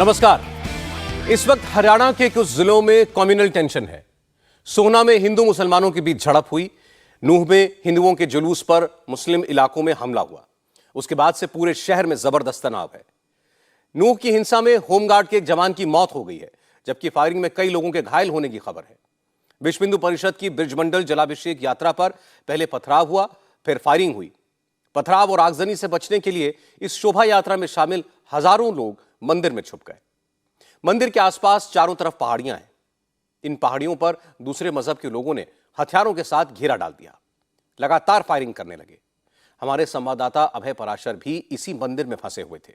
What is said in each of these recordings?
नमस्कार। इस वक्त हरियाणा के कुछ जिलों में कम्युनल टेंशन है। सोहना में हिंदू मुसलमानों के बीच झड़प हुई। नूह में हिंदुओं के जुलूस पर मुस्लिम इलाकों में हमला हुआ। उसके बाद से पूरे शहर में जबरदस्त तनाव है। नूह की हिंसा में होमगार्ड के एक जवान की मौत हो गई है, जबकि फायरिंग में कई लोगों के घायल होने की खबर है। विश्व हिंदू परिषद की ब्रिजमंडल जलाभिषेक यात्रा पर पहले पथराव हुआ, फिर फायरिंग हुई। पथराव और आगजनी से बचने के लिए इस शोभा यात्रा में शामिल हजारों लोग मंदिर में छुप गए। मंदिर के आसपास चारों तरफ पहाड़ियां हैं। इन पहाड़ियों पर दूसरे मजहब के लोगों ने हथियारों के साथ घेरा डाल दिया, लगातार फायरिंग करने लगे। हमारे संवाददाता अभय पराशर भी इसी मंदिर में फंसे हुए थे।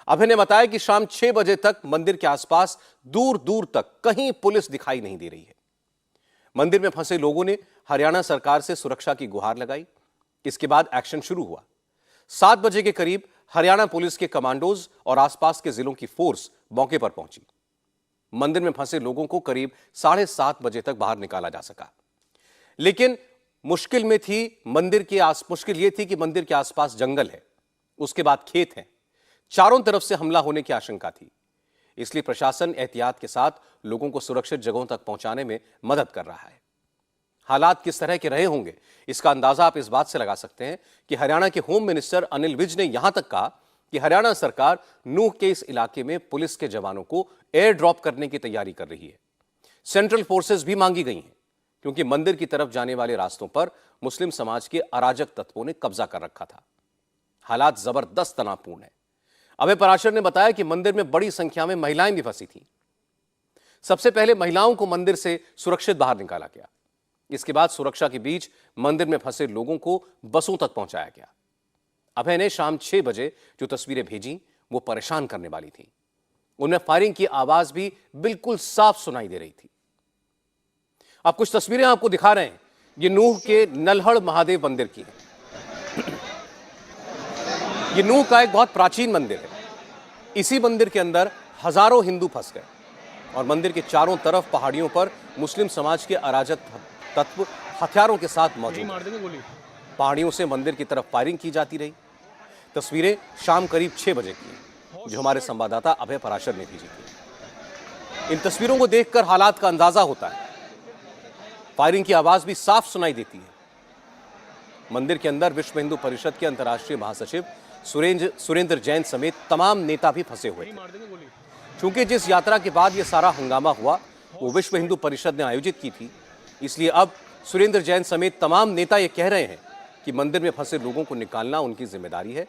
अभय ने बताया कि शाम 6 बजे तक मंदिर के आसपास दूर दूर तक कहीं पुलिस दिखाई नहीं दे रही है। मंदिर में फंसे लोगों ने हरियाणा सरकार से सुरक्षा की गुहार लगाई। इसके बाद एक्शन शुरू हुआ। 7 बजे के करीब हरियाणा पुलिस के कमांडोज और आसपास के जिलों की फोर्स मौके पर पहुंची। मंदिर में फंसे लोगों को करीब 7:30 बजे तक बाहर निकाला जा सका, लेकिन मुश्किल यह थी कि मंदिर के आसपास जंगल है, उसके बाद खेत हैं। चारों तरफ से हमला होने की आशंका थी, इसलिए प्रशासन एहतियात के साथ लोगों को सुरक्षित जगहों तक पहुंचाने में मदद कर रहा है। हालात किस तरह के रहे होंगे, इसका अंदाजा आप इस बात से लगा सकते हैं कि हरियाणा के होम मिनिस्टर अनिल विज ने यहां तक कहा कि हरियाणा सरकार नूह के इस इलाके में पुलिस के जवानों को एयर ड्रॉप करने की तैयारी कर रही है। सेंट्रल फोर्सेस भी मांगी गई हैं, क्योंकि मंदिर की तरफ जाने वाले रास्तों पर मुस्लिम समाज के अराजक तत्वों ने कब्जा कर रखा था। हालात जबरदस्त तनावपूर्ण है। अभय पराशर ने बताया कि मंदिर में बड़ी संख्या में महिलाएं भी फंसी थीं। सबसे पहले महिलाओं को मंदिर से सुरक्षित बाहर निकाला गया। इसके बाद सुरक्षा के बीच मंदिर में फंसे लोगों को बसों तक पहुंचाया गया। अभय ने शाम 6 बजे जो तस्वीरें भेजी वो परेशान करने वाली थी। उनमें फायरिंग की आवाज भी बिल्कुल साफ सुनाई दे रही थी। अब कुछ तस्वीरें आपको दिखा रहे हैं। ये नूह के नल्हड़ महादेव मंदिर की है। ये नूह का एक बहुत प्राचीन मंदिर है। इसी मंदिर के अंदर हजारों हिंदू फंस गए और मंदिर के चारों तरफ पहाड़ियों पर मुस्लिम समाज के अराजक तत्व हथियारों के साथ मौजूद हैं। पहाड़ियों से मंदिर की तरफ फायरिंग की जाती रही। तस्वीरें शाम करीब 6 बजे की, जो हमारे संवाददाता अभय पराशर ने भेजी थी। इन तस्वीरों को देखकर हालात का अंदाजा होता है। फायरिंग की आवाज भी साफ सुनाई देती है। मंदिर के अंदर विश्व हिंदू परिषद के अंतर्राष्ट्रीय महासचिव सुरेंद्र जैन समेत तमाम नेता भी फंसे हुए थे। चूंकि जिस यात्रा के बाद यह सारा हंगामा हुआ वो विश्व हिंदू परिषद ने आयोजित की थी, इसलिए अब सुरेंद्र जैन समेत तमाम नेता यह कह रहे हैं कि मंदिर में फंसे लोगों को निकालना उनकी जिम्मेदारी है।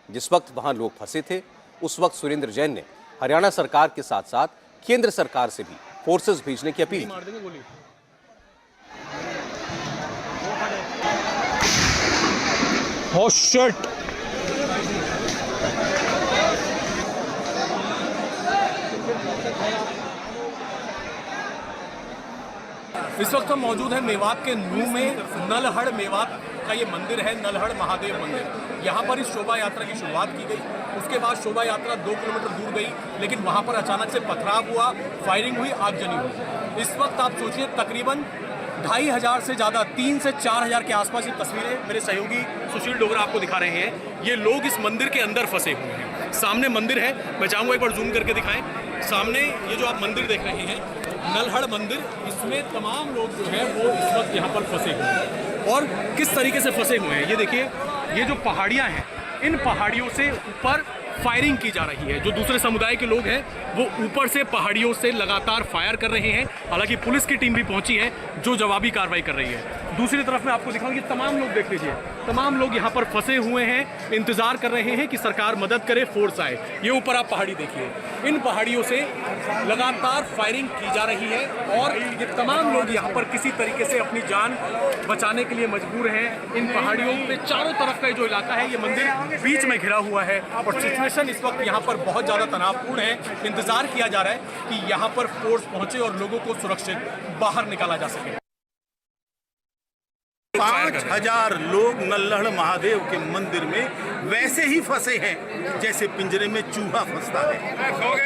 जिस वक्त वहां लोग फंसे थे, उस वक्त सुरेंद्र जैन ने हरियाणा सरकार के साथ साथ केंद्र सरकार से भी फोर्सेस भेजने की अपील की। Oh shit! इस वक्त हम मौजूद हैं मेवात के नूह में। नल्हड़ मेवात का ये मंदिर है, नल्हड़ महादेव मंदिर। यहाँ पर इस शोभा यात्रा की शुरुआत की गई। उसके बाद शोभा यात्रा 2 किलोमीटर दूर गई, लेकिन वहाँ पर अचानक से पथराव हुआ, फायरिंग हुई, आगजनी हुई। इस वक्त आप सोचिए तकरीबन 2500 से ज़्यादा, 3 से 4000 के आसपास ये तस्वीरें मेरे सहयोगी सुशील डोगरा आपको दिखा रहे हैं। ये लोग इस मंदिर के अंदर फंसे हुए हैं। सामने मंदिर है, मैं चाहूँगा एक बार जूम करके दिखाएं। सामने ये जो आप मंदिर देख रहे हैं, नल्हड़ मंदिर, इसमें तमाम लोग जो है वो इस वक्त यहाँ पर फंसे हुए हैं। और किस तरीके से फंसे हुए हैं ये देखिए। ये जो पहाड़ियाँ हैं, इन पहाड़ियों से ऊपर फायरिंग की जा रही है। जो दूसरे समुदाय के लोग हैं वो ऊपर से पहाड़ियों से लगातार फायर कर रहे हैं। हालांकि पुलिस की टीम भी पहुंची है जो जवाबी कार्रवाई कर रही है। दूसरी तरफ मैं आपको दिखाऊंगी, तमाम लोग देख लीजिए, तमाम लोग यहाँ पर फंसे हुए हैं, इंतजार कर रहे हैं कि सरकार मदद करे, फोर्स आए। ये ऊपर आप पहाड़ी देखिए, इन पहाड़ियों से लगातार फायरिंग की जा रही है और ये तमाम लोग यहाँ पर किसी तरीके से अपनी जान बचाने के लिए मजबूर हैं। इन पहाड़ियों पे चारों तरफ का जो इलाका है, ये मंदिर बीच में घिरा हुआ है और सिचुएशन इस वक्त यहाँ पर बहुत ज़्यादा तनावपूर्ण है। इंतजार किया जा रहा है कि यहाँ पर फोर्स पहुंचे और लोगों को सुरक्षित बाहर निकाला जा सके। 5000 लोग नल्हड़ महादेव के मंदिर में वैसे ही फंसे हैं जैसे पिंजरे में चूहा फंसता है।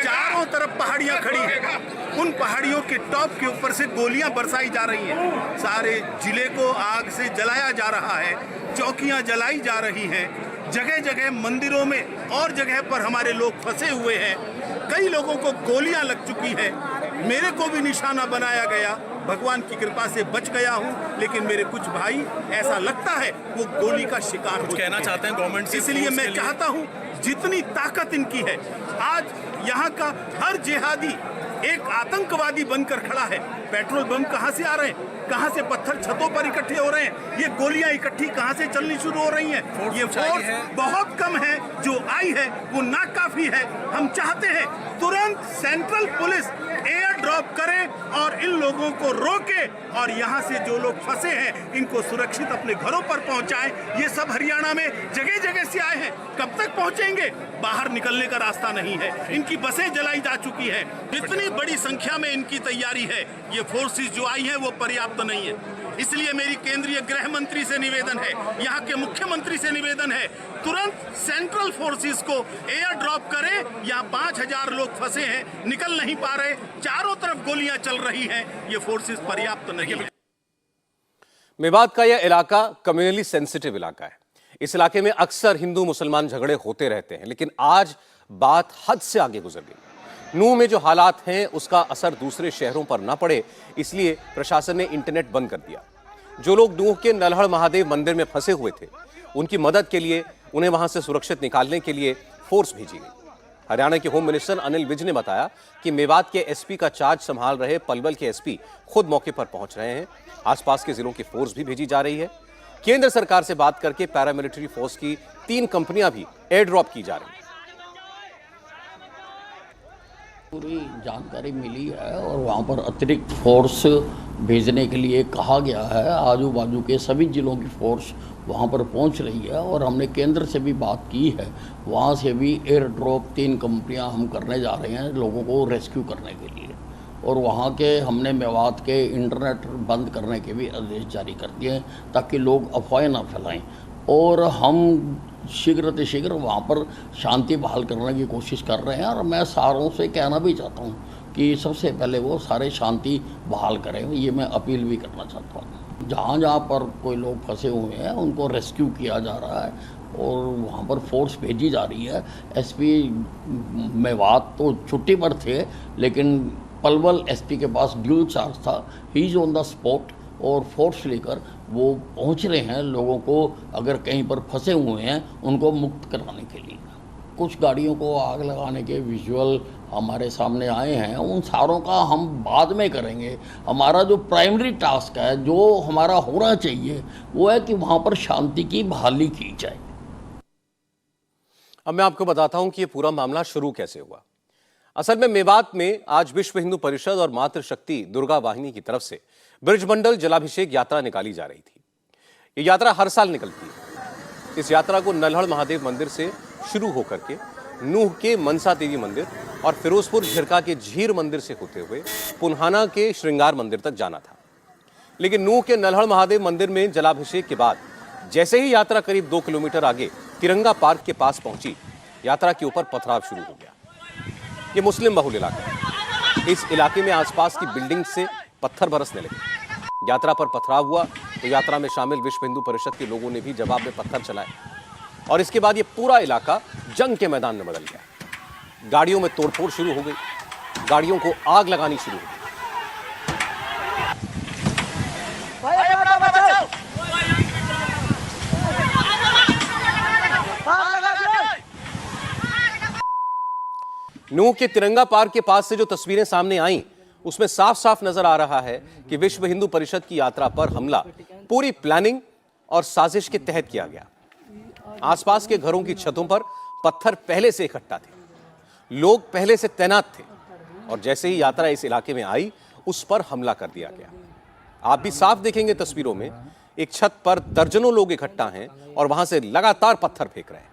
चारों तरफ पहाड़ियां खड़ी हैं। उन पहाड़ियों के टॉप के ऊपर से गोलियां बरसाई जा रही हैं। सारे जिले को आग से जलाया जा रहा है, चौकियां जलाई जा रही हैं। जगह जगह मंदिरों में और जगह पर हमारे लोग फंसे हुए हैं। कई लोगों को गोलियां लग चुकी है, मेरे को भी निशाना बनाया गया। भगवान की कृपा से बच गया हूं, लेकिन मेरे कुछ भाई ऐसा लगता है वो गोली का शिकार हो कहना चाहते हैं गवर्नमेंट से। इसलिए मैं चाहता हूं जितनी ताकत इनकी है, आज यहाँ का हर जिहादी एक आतंकवादी बनकर खड़ा है। पेट्रोल बम कहां से आ रहे हैं, कहां से पत्थर छतों पर इकट्ठे हो रहे हैं, ये गोलियां इकट्ठी कहां से चलनी शुरू हो रही हैं। ये फोर्स बहुत कम है, जो आई है वो नाकाफी है। हम चाहते हैं तुरंत सेंट्रल पुलिस एयर ड्रॉप करे और इन लोगों को रोके और यहाँ से जो लोग फंसे हैं इनको सुरक्षित अपने घरों पर पहुंचाएं। ये सब हरियाणा में जगह जगह से आए हैं, कब तक पहुंचेंगे? बाहर निकलने का रास्ता नहीं है। इनकी बसें जलाई जा चुकी है। जितनी बड़ी संख्या में इनकी तैयारी है, ये फोर्सेस जो आई हैं वो पर्याप्त नहीं है। इसलिए मेरी केंद्रीय गृह मंत्री से निवेदन है, यहाँ के मुख्यमंत्री से निवेदन है, तुरंत सेंट्रल फोर्सेस को एयर ड्रॉप करें। यहाँ 5000 लोग फंसे हैं, निकल नहीं पा रहे, चारों तरफ गोलियां चल रही हैं, ये फोर्सेस पर्याप्त नहीं है। मेवात का यह इलाका कम्युनली सेंसिटिव इलाका है। इस इलाके में अक्सर हिंदू मुसलमान झगड़े होते रहते हैं, लेकिन आज बात हद से आगे गुजर गई। नूह में जो हालात हैं उसका असर दूसरे शहरों पर ना पड़े, इसलिए प्रशासन ने इंटरनेट बंद कर दिया। जो लोग नूह के नल्हड़ महादेव मंदिर में फंसे हुए थे, उनकी मदद के लिए उन्हें वहां से सुरक्षित निकालने के लिए फोर्स भेजी गई। हरियाणा के होम मिनिस्टर अनिल विज ने बताया कि मेवात के एसपी का चार्ज संभाल रहे पलवल के एसपी खुद मौके पर पहुंच रहे हैं। आसपास के जिलों की फोर्स भी भेजी जा रही है। केंद्र सरकार से बात करके पैरामिलिट्री फोर्स की 3 कंपनियां भी एयर ड्रॉप की जा रही हैं। पूरी जानकारी मिली है और वहाँ पर अतिरिक्त फोर्स भेजने के लिए कहा गया है। आजू बाजू के सभी जिलों की फोर्स वहाँ पर पहुँच रही है और हमने केंद्र से भी बात की है। वहाँ से भी एयर ड्रॉप 3 कंपनियाँ हम करने जा रहे हैं लोगों को रेस्क्यू करने के लिए। और वहाँ के हमने मेवात के इंटरनेट बंद करने के भी आदेश जारी कर दिए हैं ताकि लोग अफवाहें ना फैलाएं। और हम शीघ्र शीघ्र वहाँ पर शांति बहाल करने की कोशिश कर रहे हैं। और मैं सारों से कहना भी चाहता हूँ कि सबसे पहले वो सारे शांति बहाल करें, ये मैं अपील भी करना चाहता हूँ। जहाँ जहाँ पर कोई लोग फंसे हुए हैं उनको रेस्क्यू किया जा रहा है और वहाँ पर फोर्स भेजी जा रही है। एसपी मेवात तो छुट्टी पर थे, लेकिन पलवल एसपी के पास ड्यूल चार्ज था। He is on the spot और फोर्स लेकर वो पहुंच रहे हैं लोगों को अगर कहीं पर फंसे हुए हैं उनको मुक्त कराने के लिए। कुछ गाड़ियों को आग लगाने के विजुअल हमारे सामने आए हैं, उन सारों का हम बाद में करेंगे। हमारा जो प्राइमरी टास्क है, जो हमारा होना चाहिए, वो है कि वहाँ पर शांति की बहाली की जाए। अब मैं आपको बताता हूं कि ये पूरा मामला शुरू कैसे हुआ। असल में मेवात में आज विश्व हिंदू परिषद और मातृशक्ति दुर्गा वाहिनी की तरफ से ब्रजमंडल जलाभिषेक यात्रा निकाली जा रही थी। ये यात्रा हर साल निकलती है। इस यात्रा को नल्हड़ महादेव मंदिर से शुरू होकर के नूह के मनसा देवी मंदिर और फिरोजपुर झिरका के झीर मंदिर से होते हुए पुन्हाना के श्रृंगार मंदिर तक जाना था। लेकिन नूह के नल्हड़ महादेव मंदिर में जलाभिषेक के बाद जैसे ही यात्रा करीब 2 किलोमीटर आगे तिरंगा पार्क के पास पहुंची, यात्रा के ऊपर पथराव शुरू हो गया। ये मुस्लिम बहुल इलाका है। इस इलाके में आसपास की बिल्डिंग से पत्थर बरसने लगे। यात्रा पर पथराव हुआ तो यात्रा में शामिल विश्व हिंदू परिषद के लोगों ने भी जवाब में पत्थर चलाए और इसके बाद ये पूरा इलाका जंग के मैदान में बदल गया। गाड़ियों में तोड़फोड़ शुरू हो गई, गाड़ियों को आग लगानी शुरू हो गई। नूह के तिरंगा पार्क के पास से जो तस्वीरें सामने आईं, उसमें साफ साफ नजर आ रहा है कि विश्व हिंदू परिषद की यात्रा पर हमला पूरी प्लानिंग और साजिश के तहत किया गया। आसपास के घरों की छतों पर पत्थर पहले से इकट्ठा थे, लोग पहले से तैनात थे और जैसे ही यात्रा इस इलाके में आई, उस पर हमला कर दिया गया। आप भी साफ देखेंगे तस्वीरों में, एक छत पर दर्जनों लोग इकट्ठा हैं और वहां से लगातार पत्थर फेंक रहे हैं।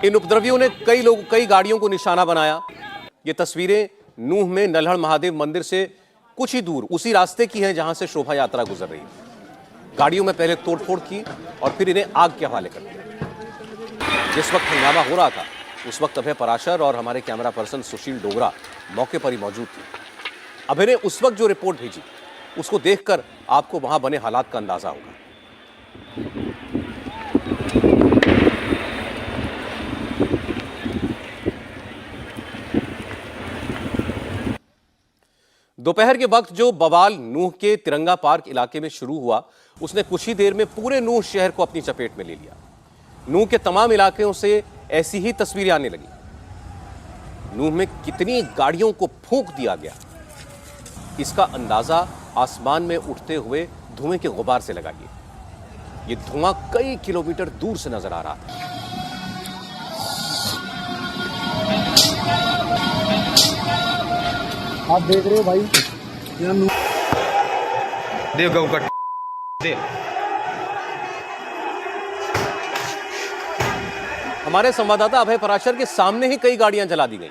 इन उपद्रवियों ने कई गाड़ियों को निशाना बनाया। ये तस्वीरें नूह में नल्हड़ महादेव मंदिर से कुछ ही दूर उसी रास्ते की हैं जहां से शोभा यात्रा गुजर रही है। गाड़ियों में पहले तोड़फोड़ की और फिर इन्हें आग के हवाले कर दिया। जिस वक्त हंगामा हो रहा था, उस वक्त अभय पराशर और हमारे कैमरा पर्सन सुशील डोगरा मौके पर ही मौजूद थे। अभय ने उस वक्त जो रिपोर्ट भेजी उसको देखकर आपको वहां बने हालात का अंदाजा होगा। दोपहर के वक्त जो बवाल नूह के तिरंगा पार्क इलाके में शुरू हुआ, उसने कुछ ही देर में पूरे नूह शहर को अपनी चपेट में ले लिया। नूह के तमाम इलाकों से ऐसी ही तस्वीरें आने लगी। नूह में कितनी गाड़ियों को फूंक दिया गया, इसका अंदाजा आसमान में उठते हुए धुएं के गुबार से लगाइए। यह धुआं कई किलोमीटर दूर से नजर आ रहा था। आप देख रहे हो भाई, देव गऊ का दे। हमारे संवाददाता अभय पराशर के सामने ही कई गाड़ियां जला दी गई।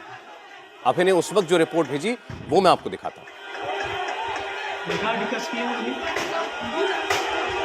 अभय ने उस वक्त जो रिपोर्ट भेजी वो मैं आपको दिखाता हूं।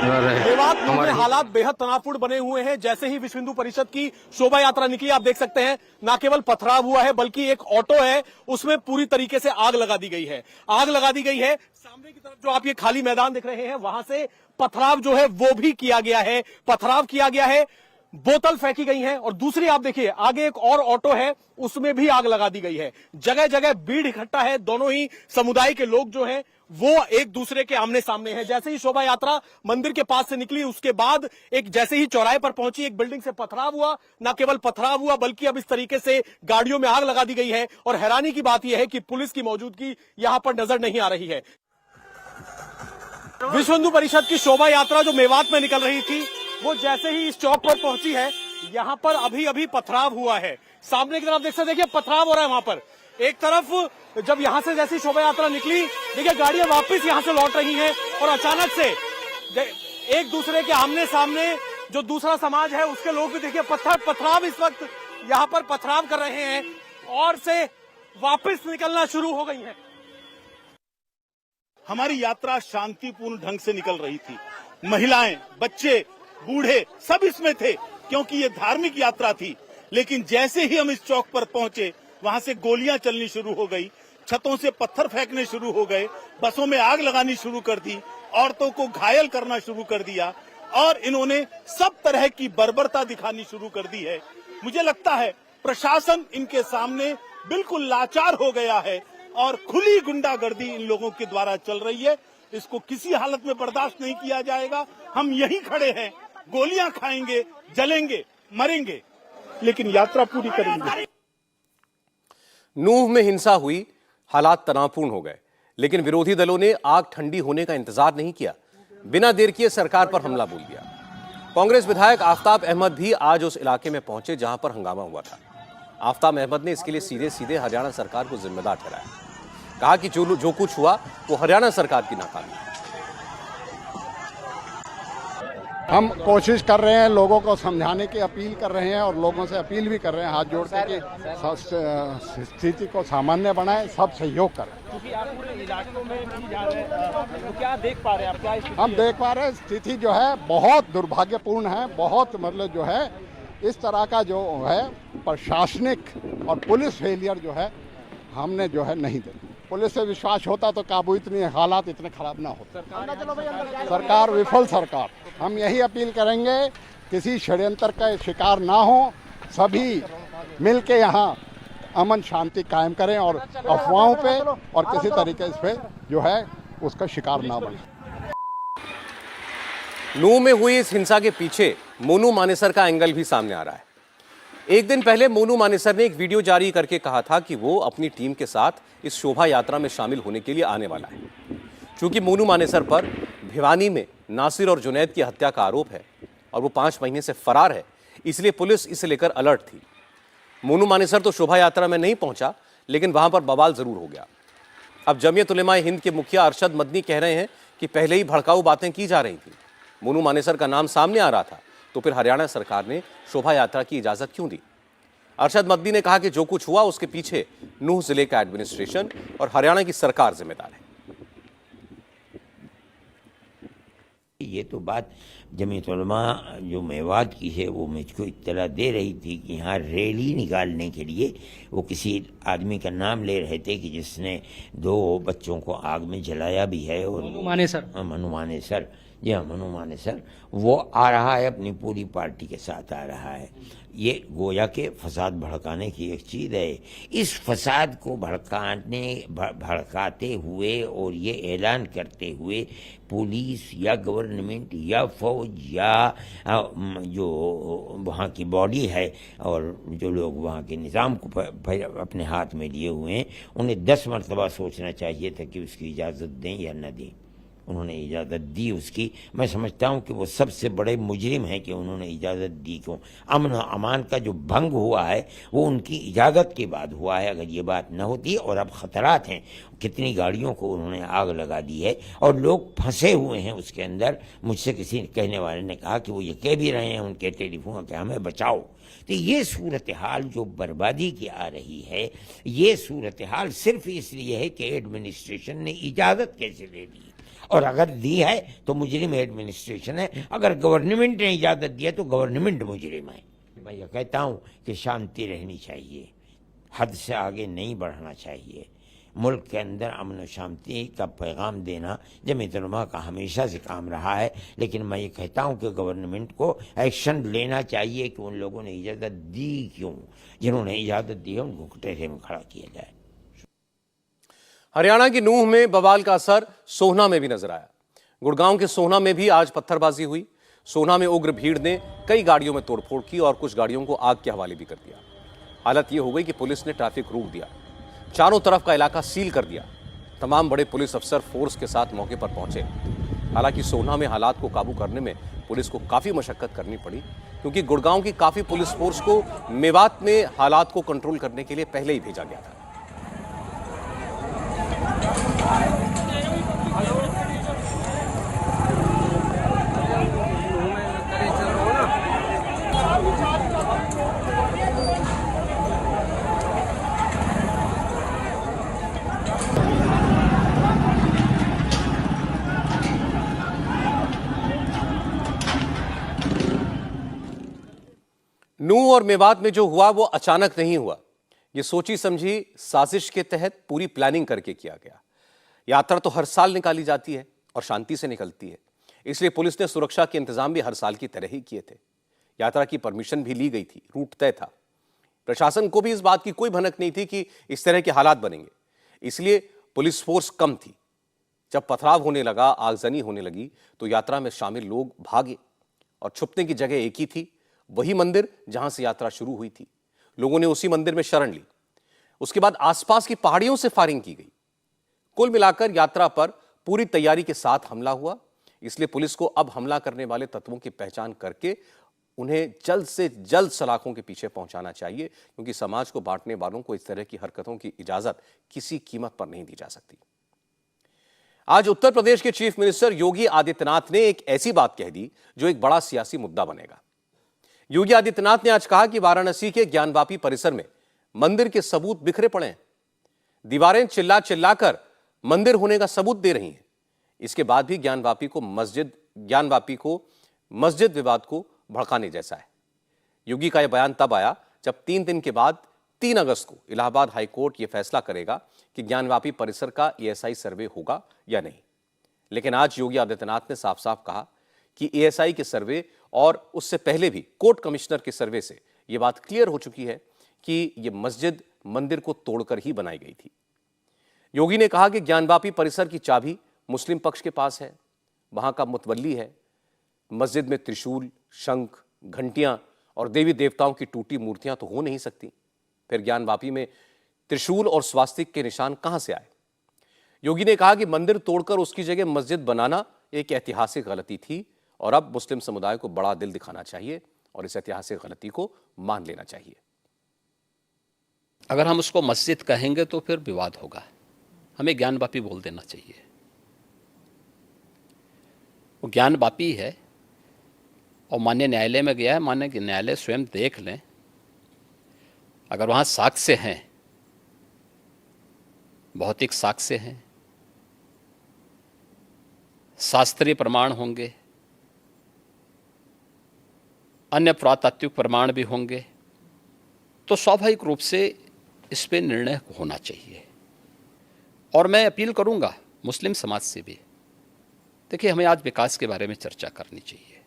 मेवात में हालात बेहद तनावपूर्ण बने हुए हैं। जैसे ही विश्व हिंदू परिषद की शोभा यात्रा निकली, आप देख सकते हैं न केवल पथराव हुआ है बल्कि एक ऑटो है उसमें पूरी तरीके से आग लगा दी गई है। आग लगा दी गई है। सामने की तरफ जो आप ये खाली मैदान देख रहे हैं वहां से पथराव जो है वो भी किया गया है, पथराव किया गया है, बोतल फेंकी गई है। और दूसरी आप देखिए आगे एक और ऑटो है उसमें भी आग लगा दी गई है। जगह जगह भीड़ इकट्ठा है। दोनों ही समुदाय के लोग जो हैं वो एक दूसरे के आमने सामने हैं। जैसे ही शोभा यात्रा मंदिर के पास से निकली उसके बाद एक जैसे ही चौराहे पर पहुंची, एक बिल्डिंग से पथराव हुआ। न केवल पथराव हुआ बल्कि अब इस तरीके से गाड़ियों में आग लगा दी गई है। और हैरानी की बात यह है कि पुलिस की मौजूदगी यहां पर नजर नहीं आ रही है। विश्व हिंदू परिषद की शोभा यात्रा जो मेवात में निकल रही थी वो जैसे ही इस चौक पर पहुंची है, यहां पर अभी अभी पथराव हुआ है। सामने की तरफ देख सकते देखिए पथराव हो रहा है वहां पर। एक तरफ जब यहां से जैसी शोभा यात्रा निकली, देखिए गाड़ियां वापस यहां से लौट रही हैं और अचानक से एक दूसरे के आमने सामने जो दूसरा समाज है उसके लोग भी देखिए पथराव इस वक्त यहां पर पथराव कर रहे हैं और से वापस निकलना शुरू हो गई है। हमारी यात्रा शांतिपूर्ण ढंग से निकल रही थी। महिलाएं, बच्चे, बूढ़े सब इसमें थे क्योंकि ये धार्मिक यात्रा थी। लेकिन जैसे ही हम इस चौक पर पहुंचे वहां से गोलियां चलनी शुरू हो गई, छतों से पत्थर फेंकने शुरू हो गए, बसों में आग लगानी शुरू कर दी, औरतों को घायल करना शुरू कर दिया और इन्होंने सब तरह की बर्बरता दिखानी शुरू कर दी है। मुझे लगता है प्रशासन इनके सामने बिल्कुल लाचार हो गया है और खुली गुंडागर्दी इन लोगों के द्वारा चल रही है। इसको किसी हालत में बर्दाश्त नहीं किया जाएगा। हम यहीं खड़े हैं, गोलियां खाएंगे, जलेंगे, मरेंगे, लेकिन यात्रा पूरी करेंगे। नूह में हिंसा हुई, हालात तनावपूर्ण हो गए, लेकिन विरोधी दलों ने आग ठंडी होने का इंतजार नहीं किया। बिना देर किए सरकार पर हमला बोल दिया। कांग्रेस विधायक आफ्ताब अहमद भी आज उस इलाके में पहुंचे जहां पर हंगामा हुआ था। आफ्ताब अहमद ने इसके लिए सीधे सीधे हरियाणा सरकार को जिम्मेदार ठहराया। कहा कि जो कुछ हुआ वो हरियाणा सरकार की नाकामी है। हम कोशिश कर रहे हैं, लोगों को समझाने की अपील कर रहे हैं और लोगों से अपील भी कर रहे हैं हाथ जोड़ कर कि स्थिति को सामान्य बनाएं, सब सहयोग करें। क्योंकि आप पूरे इलाकों में नहीं जा रहे हैं, तो क्या देख पा रहे हैं आप? क्या स्थिति हम देख पा रहे हैं स्थिति जो है बहुत दुर्भाग्यपूर्ण है। बहुत मतलब जो है इस तरह का जो है प्रशासनिक और पुलिस फेलियर जो है हमने जो है नहीं देखा। पुलिस से विश्वास होता तो काबू इतने हालात इतने खराब ना होते। सरकार विफल सरकार। हम यही अपील करेंगे किसी षड्यंत्र का शिकार ना हो, सभी मिलके यहाँ अमन शांति कायम करें और अफवाहों पे और किसी तरीके से जो है उसका शिकार ना बने। नूह में हुई इस हिंसा के पीछे मोनू मानेसर का एंगल भी सामने आ रहा है। एक दिन पहले मोनू मानेसर ने एक वीडियो जारी करके कहा था कि वो अपनी टीम के साथ इस शोभा यात्रा में शामिल होने के लिए आने वाला है। क्योंकि मोनू मानेसर पर भिवानी में नासिर और जुनैद की हत्या का आरोप है और वो 5 महीने से फरार है, इसलिए पुलिस इसे लेकर अलर्ट थी। मोनू मानेसर तो शोभा यात्रा में नहीं पहुंचा, लेकिन वहां पर बवाल जरूर हो गया। अब जमीयत उलेमा हिंद के मुखिया अरशद मदनी कह रहे हैं कि पहले ही भड़काऊ बातें की जा रही थी। मोनू मानेसर का नाम सामने आ रहा था तो फिर हरियाणा सरकार ने शोभा यात्रा की इजाजत क्यों दी? अरशद मदनी ने कहा कि जो कुछ हुआ उसके पीछे नूह जिले का एडमिनिस्ट्रेशन और हरियाणा की सरकार जिम्मेदार है। ये तो बात जमीयत उलमा जो मेवात की है वो मुझको इत्तला दे रही थी कि यहाँ रैली निकालने के लिए वो किसी आदमी का नाम ले रहे थे कि जिसने 2 बच्चों को आग में जलाया भी है। और मनु मानेसर। मनु मानेसर, जी हाँ, मनु मानेसर, वो आ रहा है, अपनी पूरी पार्टी के साथ आ रहा है। ये गोया के फसाद भड़काने की एक चीज़ है। इस फसाद को भड़काते हुए और ये ऐलान करते हुए पुलिस या गवर्नमेंट या फौज या जो वहाँ की बॉडी है और जो लोग वहाँ के निज़ाम को अपने हाथ में लिए हुए हैं, उन्हें 10 मरतबा सोचना चाहिए था कि उसकी इजाज़त दें या न दें। उन्होंने इजाज़त दी उसकी। मैं समझता हूँ कि वो सबसे बड़े मुजरिम हैं कि उन्होंने इजाज़त दी। क्यों? अमन अमान का जो भंग हुआ है वो उनकी इजाज़त के बाद हुआ है। अगर ये बात न होती, और अब ख़तरात हैं, कितनी गाड़ियों को उन्होंने आग लगा दी है और लोग फंसे हुए हैं उसके अंदर। मुझसे किसी कहने वाले ने कहा कि वो ये कह भी रहे हैं उनके टेलीफोन कि हमें बचाओ। तो ये सूरत हाल जो बर्बादी की आ रही है, ये सूरत हाल सिर्फ इसलिए है कि एडमिनिस्ट्रेशन ने इजाज़त कैसे दे दी, और अगर दी है तो मुजरिम एडमिनिस्ट्रेशन है, अगर गवर्नमेंट ने इजाज़त दिया तो गवर्नमेंट मुजरिम है। मैं ये कहता हूँ कि शांति रहनी चाहिए, हद से आगे नहीं बढ़ना चाहिए। मुल्क के अंदर अमन और शांति का पैगाम देना जमीयत उलमा का हमेशा से काम रहा है। लेकिन मैं ये कहता हूँ कि गवर्नमेंट को एक्शन लेना चाहिए कि उन लोगों ने इजाज़त दी क्यों, जिन्होंने इजाज़त दी है उनको कटहरे में खड़ा किया जाए। हरियाणा की नूंह में बवाल का असर सोहना में भी नजर आया। गुड़गांव के सोहना में भी आज पत्थरबाजी हुई। सोहना में उग्र भीड़ ने कई गाड़ियों में तोड़फोड़ की और कुछ गाड़ियों को आग के हवाले भी कर दिया। हालत यह हो गई कि पुलिस ने ट्रैफिक रोक दिया, चारों तरफ का इलाका सील कर दिया। तमाम बड़े पुलिस अफसर फोर्स के साथ मौके पर पहुंचे। हालांकि सोहना में हालात को काबू करने में पुलिस को काफी मशक्कत करनी पड़ी, क्योंकि गुड़गांव की काफी पुलिस फोर्स को मेवात में हालात को कंट्रोल करने के लिए पहले ही भेजा गया था। नूंह और मेवात में जो हुआ वो अचानक नहीं हुआ। ये सोची समझी साजिश के तहत पूरी प्लानिंग करके किया गया। यात्रा तो हर साल निकाली जाती है और शांति से निकलती है, इसलिए पुलिस ने सुरक्षा के इंतजाम भी हर साल की तरह ही किए थे। यात्रा की परमिशन भी ली गई थी, रूट तय था। प्रशासन को भी इस बात की कोई भनक नहीं थी कि इस तरह के हालात बनेंगे, इसलिए पुलिस फोर्स कम थी। जब पथराव होने लगा, आगजनी होने लगी, तो यात्रा में शामिल लोग भागे और छुपने की जगह एक ही थी, वही मंदिर जहां से यात्रा शुरू हुई थी। लोगों ने उसी मंदिर में शरण ली। उसके बाद आसपास की पहाड़ियों से फायरिंग की गई। कुल मिलाकर यात्रा पर पूरी तैयारी के साथ हमला हुआ। इसलिए पुलिस को अब हमला करने वाले तत्वों की पहचान करके उन्हें जल्द से जल्द सलाखों के पीछे पहुंचाना चाहिए, क्योंकि समाज को बांटने वालों को इस तरह की हरकतों की इजाजत किसी कीमत पर नहीं दी जा सकती। आज उत्तर प्रदेश के चीफ मिनिस्टर योगी आदित्यनाथ ने एक ऐसी बात कह दी जो एक बड़ा सियासी मुद्दा बनेगा। योगी आदित्यनाथ ने आज कहा कि वाराणसी के ज्ञानवापी परिसर में मंदिर के सबूत बिखरे पड़े हैं। दीवारें चिल्ला चिल्लाकर मंदिर होने का सबूत दे रही हैं। इसके बाद भी ज्ञानवापी को मस्जिद विवाद को भड़काने जैसा है। योगी का यह बयान तब आया जब 3 दिन के बाद 3 अगस्त को इलाहाबाद हाईकोर्ट यह फैसला करेगा कि ज्ञानवापी परिसर का एएसआई सर्वे होगा या नहीं। लेकिन आज योगी आदित्यनाथ ने साफ साफ कहा कि एएसआई के सर्वे और उससे पहले भी कोर्ट कमिश्नर के सर्वे से यह बात क्लियर हो चुकी है कि यह मस्जिद मंदिर को तोड़कर ही बनाई गई थी। योगी ने कहा कि ज्ञानवापी परिसर की चाबी मुस्लिम पक्ष के पास है, वहां का मुतवल्ली है। मस्जिद में त्रिशूल, शंख, घंटियां और देवी देवताओं की टूटी मूर्तियां तो हो नहीं सकती। फिर ज्ञानवापी में त्रिशूल और स्वास्तिक के निशान कहां से आए? योगी ने कहा कि मंदिर तोड़कर उसकी जगह मस्जिद बनाना एक ऐतिहासिक गलती थी और अब मुस्लिम समुदाय को बड़ा दिल दिखाना चाहिए और इस ऐतिहासिक गलती को मान लेना चाहिए। अगर हम उसको मस्जिद कहेंगे तो फिर विवाद होगा। हमें ज्ञानवापी बोल देना चाहिए। वो ज्ञानवापी है और माननीय न्यायालय में गया है। माननीय न्यायालय स्वयं देख लें, अगर वहाँ साक्ष्य हैं, भौतिक साक्ष्य हैं, शास्त्रीय प्रमाण होंगे, अन्य पुरातात्विक प्रमाण भी होंगे, तो स्वाभाविक रूप से इस पे निर्णय होना चाहिए। और मैं अपील करूंगा मुस्लिम समाज से भी, देखिए हमें आज विकास के बारे में चर्चा करनी चाहिए।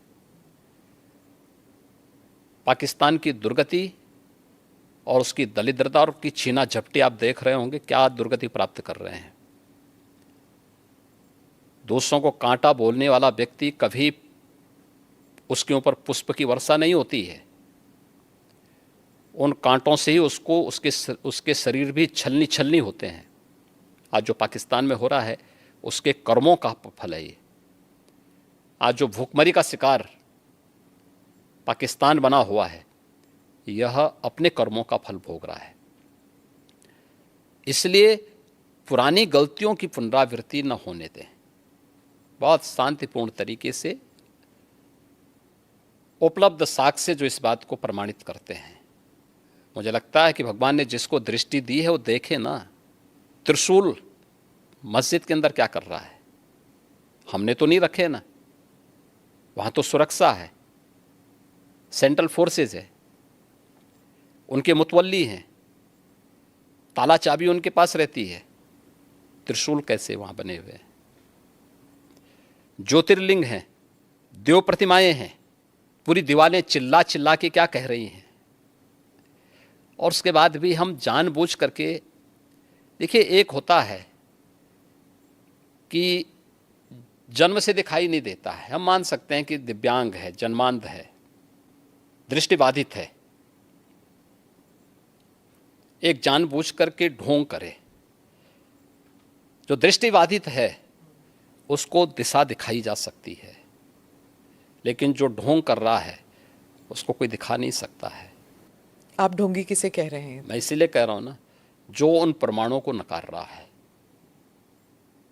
पाकिस्तान की दुर्गति और उसकी दलिद्रता और की छीना झपटी आप देख रहे होंगे, क्या दुर्गति प्राप्त कर रहे हैं। दूसरों को कांटा बोलने वाला व्यक्ति कभी उसके ऊपर पुष्प की वर्षा नहीं होती है, उन कांटों से ही उसको उसके शरीर भी छलनी छलनी होते हैं। आज जो पाकिस्तान में हो रहा है उसके कर्मों का फल है ये। आज जो भूखमरी का शिकार पाकिस्तान बना हुआ है, यह अपने कर्मों का फल भोग रहा है। इसलिए पुरानी गलतियों की पुनरावृत्ति न होने दें। बहुत शांतिपूर्ण तरीके से उपलब्ध साक्ष्य जो इस बात को प्रमाणित करते हैं। मुझे लगता है कि भगवान ने जिसको दृष्टि दी है वो देखे ना, त्रिशूल मस्जिद के अंदर क्या कर रहा है। हमने तो नहीं रखे ना, वहाँ तो सुरक्षा है, सेंट्रल फोर्सेज है, उनके मुतवल्ली हैं, ताला चाबी उनके पास रहती है, त्रिशूल कैसे वहाँ बने हुए हैं। ज्योतिर्लिंग हैं, देव प्रतिमाएं हैं, पूरी दीवारें चिल्ला चिल्ला के क्या कह रही हैं। और उसके बाद भी हम जानबूझ करके, देखिए एक होता है कि जन्म से दिखाई नहीं देता है, हम मान सकते हैं कि दिव्यांग है, जन्मांध है, दृष्टिबाधित है, एक जानबूझ करके ढोंग करे। जो दृष्टिबाधित है उसको दिशा दिखाई जा सकती है, लेकिन जो ढोंग कर रहा है उसको कोई दिखा नहीं सकता है। आप ढोंगी किसे कह रहे हैं? मैं इसीलिए कह रहा हूं ना, जो उन प्रमाणों को नकार रहा है,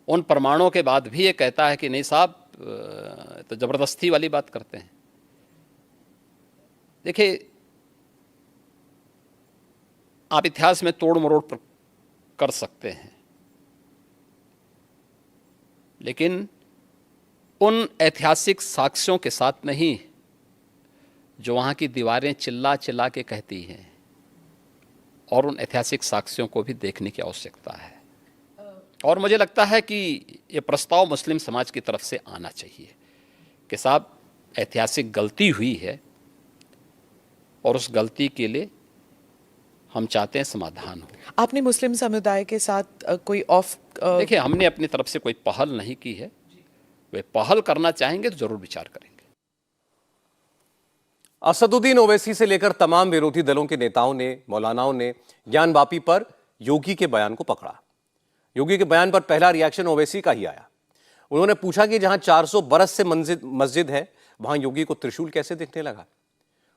उन प्रमाणों के बाद भी ये कहता है कि नहीं साहब, तो जबरदस्ती वाली बात करते हैं। देखिए, आप इतिहास में तोड़ मरोड़ कर सकते हैं, लेकिन उन ऐतिहासिक साक्ष्यों के साथ नहीं जो वहाँ की दीवारें चिल्ला चिल्ला के कहती हैं। और उन ऐतिहासिक साक्ष्यों को भी देखने की आवश्यकता है। और मुझे लगता है कि ये प्रस्ताव मुस्लिम समाज की तरफ से आना चाहिए कि साहब ऐतिहासिक गलती हुई है और उस गलती के लिए हम चाहते हैं समाधान हो। आपने मुस्लिम समुदाय के साथ कोई देखिए, हमने अपनी तरफ से कोई पहल नहीं की है, वे पहल करना चाहेंगे तो जरूर विचार करेंगे। असदुद्दीन ओवैसी से लेकर तमाम विरोधी दलों के नेताओं ने, मौलानाओं ने ज्ञानवापी पर योगी के बयान को पकड़ा। योगी के बयान पर पहला रिएक्शन ओवैसी का ही आया। उन्होंने पूछा कि जहां 400 बरस से मस्जिद है, वहां योगी को त्रिशूल कैसे दिखने लगा।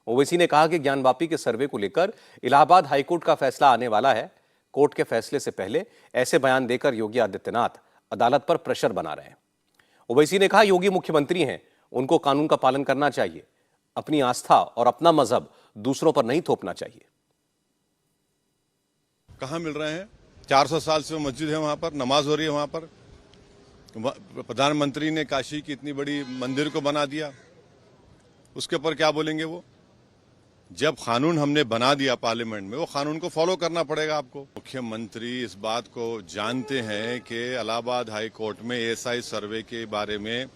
ओवैसी ने कहा कि ज्ञानवापी के सर्वे को लेकर इलाहाबाद हाईकोर्ट का फैसला आने वाला है। कोर्ट के फैसले से पहले ऐसे बयान देकर योगी आदित्यनाथ अदालत पर प्रेशर बना रहे हैं। ओवैसी ने कहा, योगी मुख्यमंत्री हैं, उनको कानून का पालन करना चाहिए, अपनी आस्था और अपना मजहब दूसरों पर नहीं थोपना चाहिए। कहां मिल रहे हैं? 400 साल से मस्जिद है, वहां पर नमाज हो रही है। वहां पर प्रधानमंत्री ने काशी की इतनी बड़ी मंदिर को बना दिया, उसके ऊपर क्या बोलेंगे वो? जब कानून हमने बना दिया पार्लियामेंट में, वो कानून को फॉलो करना पड़ेगा आपको। मुख्यमंत्री इस बात को जानते हैं कि इलाहाबाद हाई कोर्ट में एएसआई सर्वे के बारे में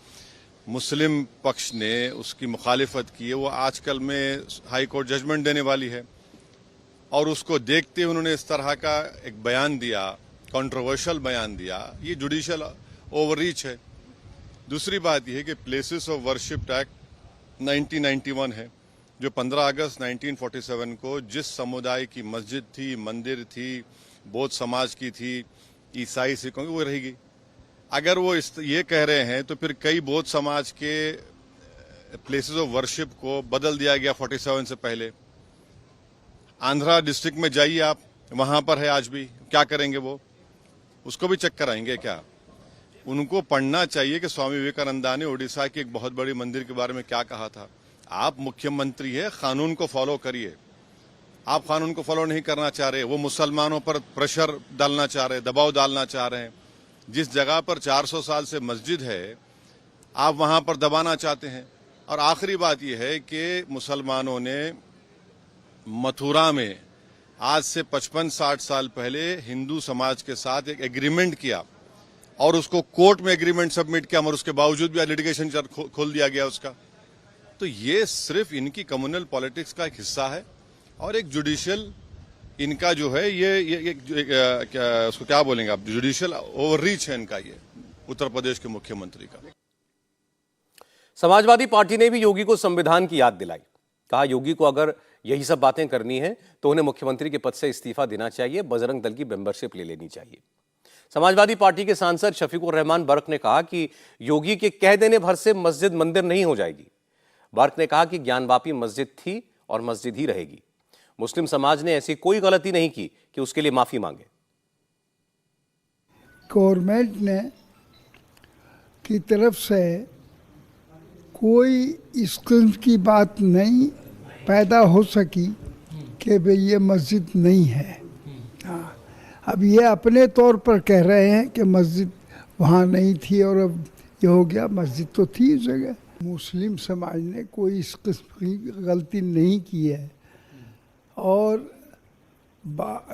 मुस्लिम पक्ष ने उसकी मुखालिफत की है। वो आजकल में हाई कोर्ट जजमेंट देने वाली है और उसको देखते उन्होंने इस तरह का एक बयान दिया, कंट्रोवर्शियल बयान दिया। ये जुडिशियल ओवररीच है। दूसरी बात यह है कि प्लेसेस ऑफ वर्शिप एक्ट 1991 है, जो 15 अगस्त 1947 को जिस समुदाय की मस्जिद थी, मंदिर थी, बौद्ध समाज की थी, ईसाई सिखों की, वो रहेगी। अगर वो ये कह रहे हैं तो फिर कई बौद्ध समाज के प्लेसेस ऑफ वर्शिप को बदल दिया गया 47 से पहले। आंध्रा डिस्ट्रिक्ट में जाइए आप, वहां पर है आज भी। क्या करेंगे वो? उसको भी चेक कराएंगे क्या? उनको पढ़ना चाहिए कि स्वामी विवेकानंदा ने उड़ीसा की एक बहुत बड़ी मंदिर के बारे में क्या कहा था। आप मुख्यमंत्री है, कानून को फॉलो करिए। आप कानून को फॉलो नहीं करना चाह रहे, वो मुसलमानों पर प्रेशर डालना चाह रहे, दबाव डालना चाह रहे हैं। जिस जगह पर 400 साल से मस्जिद है, आप वहां पर दबाना चाहते हैं। और आखिरी बात यह है कि मुसलमानों ने मथुरा में आज से 55-60 साल पहले हिंदू समाज के साथ एक एग्रीमेंट किया और उसको कोर्ट में एग्रीमेंट सबमिट किया, मगर उसके बावजूद भी लिटिगेशन खोल दिया गया उसका। तो ये सिर्फ इनकी कम्युनल पॉलिटिक्स का एक हिस्सा है और एक जुडिशियल इनका जो है ये उसको क्या बोलेंगे आप, जुडिशियल ओवररीच है इनका, ये उत्तर प्रदेश के मुख्यमंत्री का। समाजवादी पार्टी ने भी योगी को संविधान की याद दिलाई। कहा योगी को अगर यही सब बातें करनी है तो उन्हें मुख्यमंत्री के पद से इस्तीफा देना चाहिए, बजरंग दल की मेंबरशिप ले लेनी चाहिए। समाजवादी पार्टी के सांसद शफीकुर रहमान बर्क ने कहा कि योगी के कह देने भर से मस्जिद मंदिर नहीं हो जाएगी। बर्क ने कहा कि ज्ञानवापी मस्जिद थी और मस्जिद ही रहेगी। मुस्लिम समाज ने ऐसी कोई गलती नहीं की कि उसके लिए माफी मांगे। गवर्नमेंट ने की तरफ से कोई इस किस्म की बात नहीं पैदा हो सकी कि भाई ये मस्जिद नहीं है। हाँ, अब ये अपने तौर पर कह रहे हैं कि मस्जिद वहाँ नहीं थी और अब ये हो गया, मस्जिद तो थी उस जगह। मुस्लिम समाज ने कोई इस किस्म की गलती नहीं की है और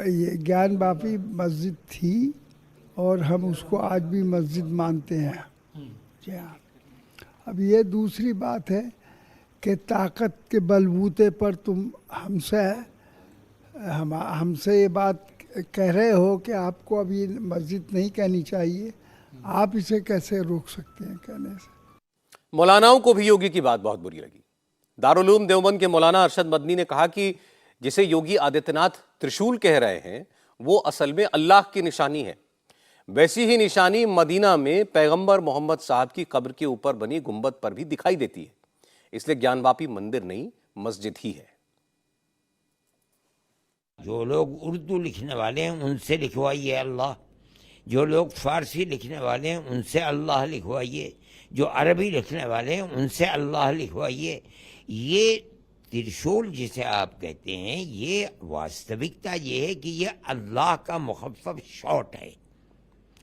ये ज्ञानवापी मस्जिद थी और हम उसको आज भी मस्जिद मानते हैं। जी हाँ। अब ये दूसरी बात है कि ताकत के बलबूते पर तुम हमसे ये बात कह रहे हो कि आपको अभी मस्जिद नहीं कहनी चाहिए, आप इसे कैसे रोक सकते हैं कहने से। मौलानाओं को भी योगी की बात बहुत बुरी लगी। दारुल उलूम देवबंद के मौलाना अरशद मदनी ने कहा कि जिसे योगी आदित्यनाथ त्रिशूल कह रहे हैं वो असल में अल्लाह की निशानी है। वैसी ही निशानी मदीना में पैगंबर मोहम्मद साहब की कब्र के ऊपर बनी गुंबद पर भी दिखाई देती है। इसलिए ज्ञानवापी मंदिर नहीं, मस्जिद ही है। जो लोग उर्दू लिखने वाले हैं उनसे लिखवाइए अल्लाह, जो लोग फारसी लिखने वाले हैं उनसे अल्लाह लिखवाइए, जो अरबी लिखने वाले हैं उनसे अल्लाह लिखवाइए। ये त्रिशूल जिसे आप कहते हैं, ये वास्तविकता ये है कि ये अल्लाह का मुखफ़्फ़फ़ शॉट है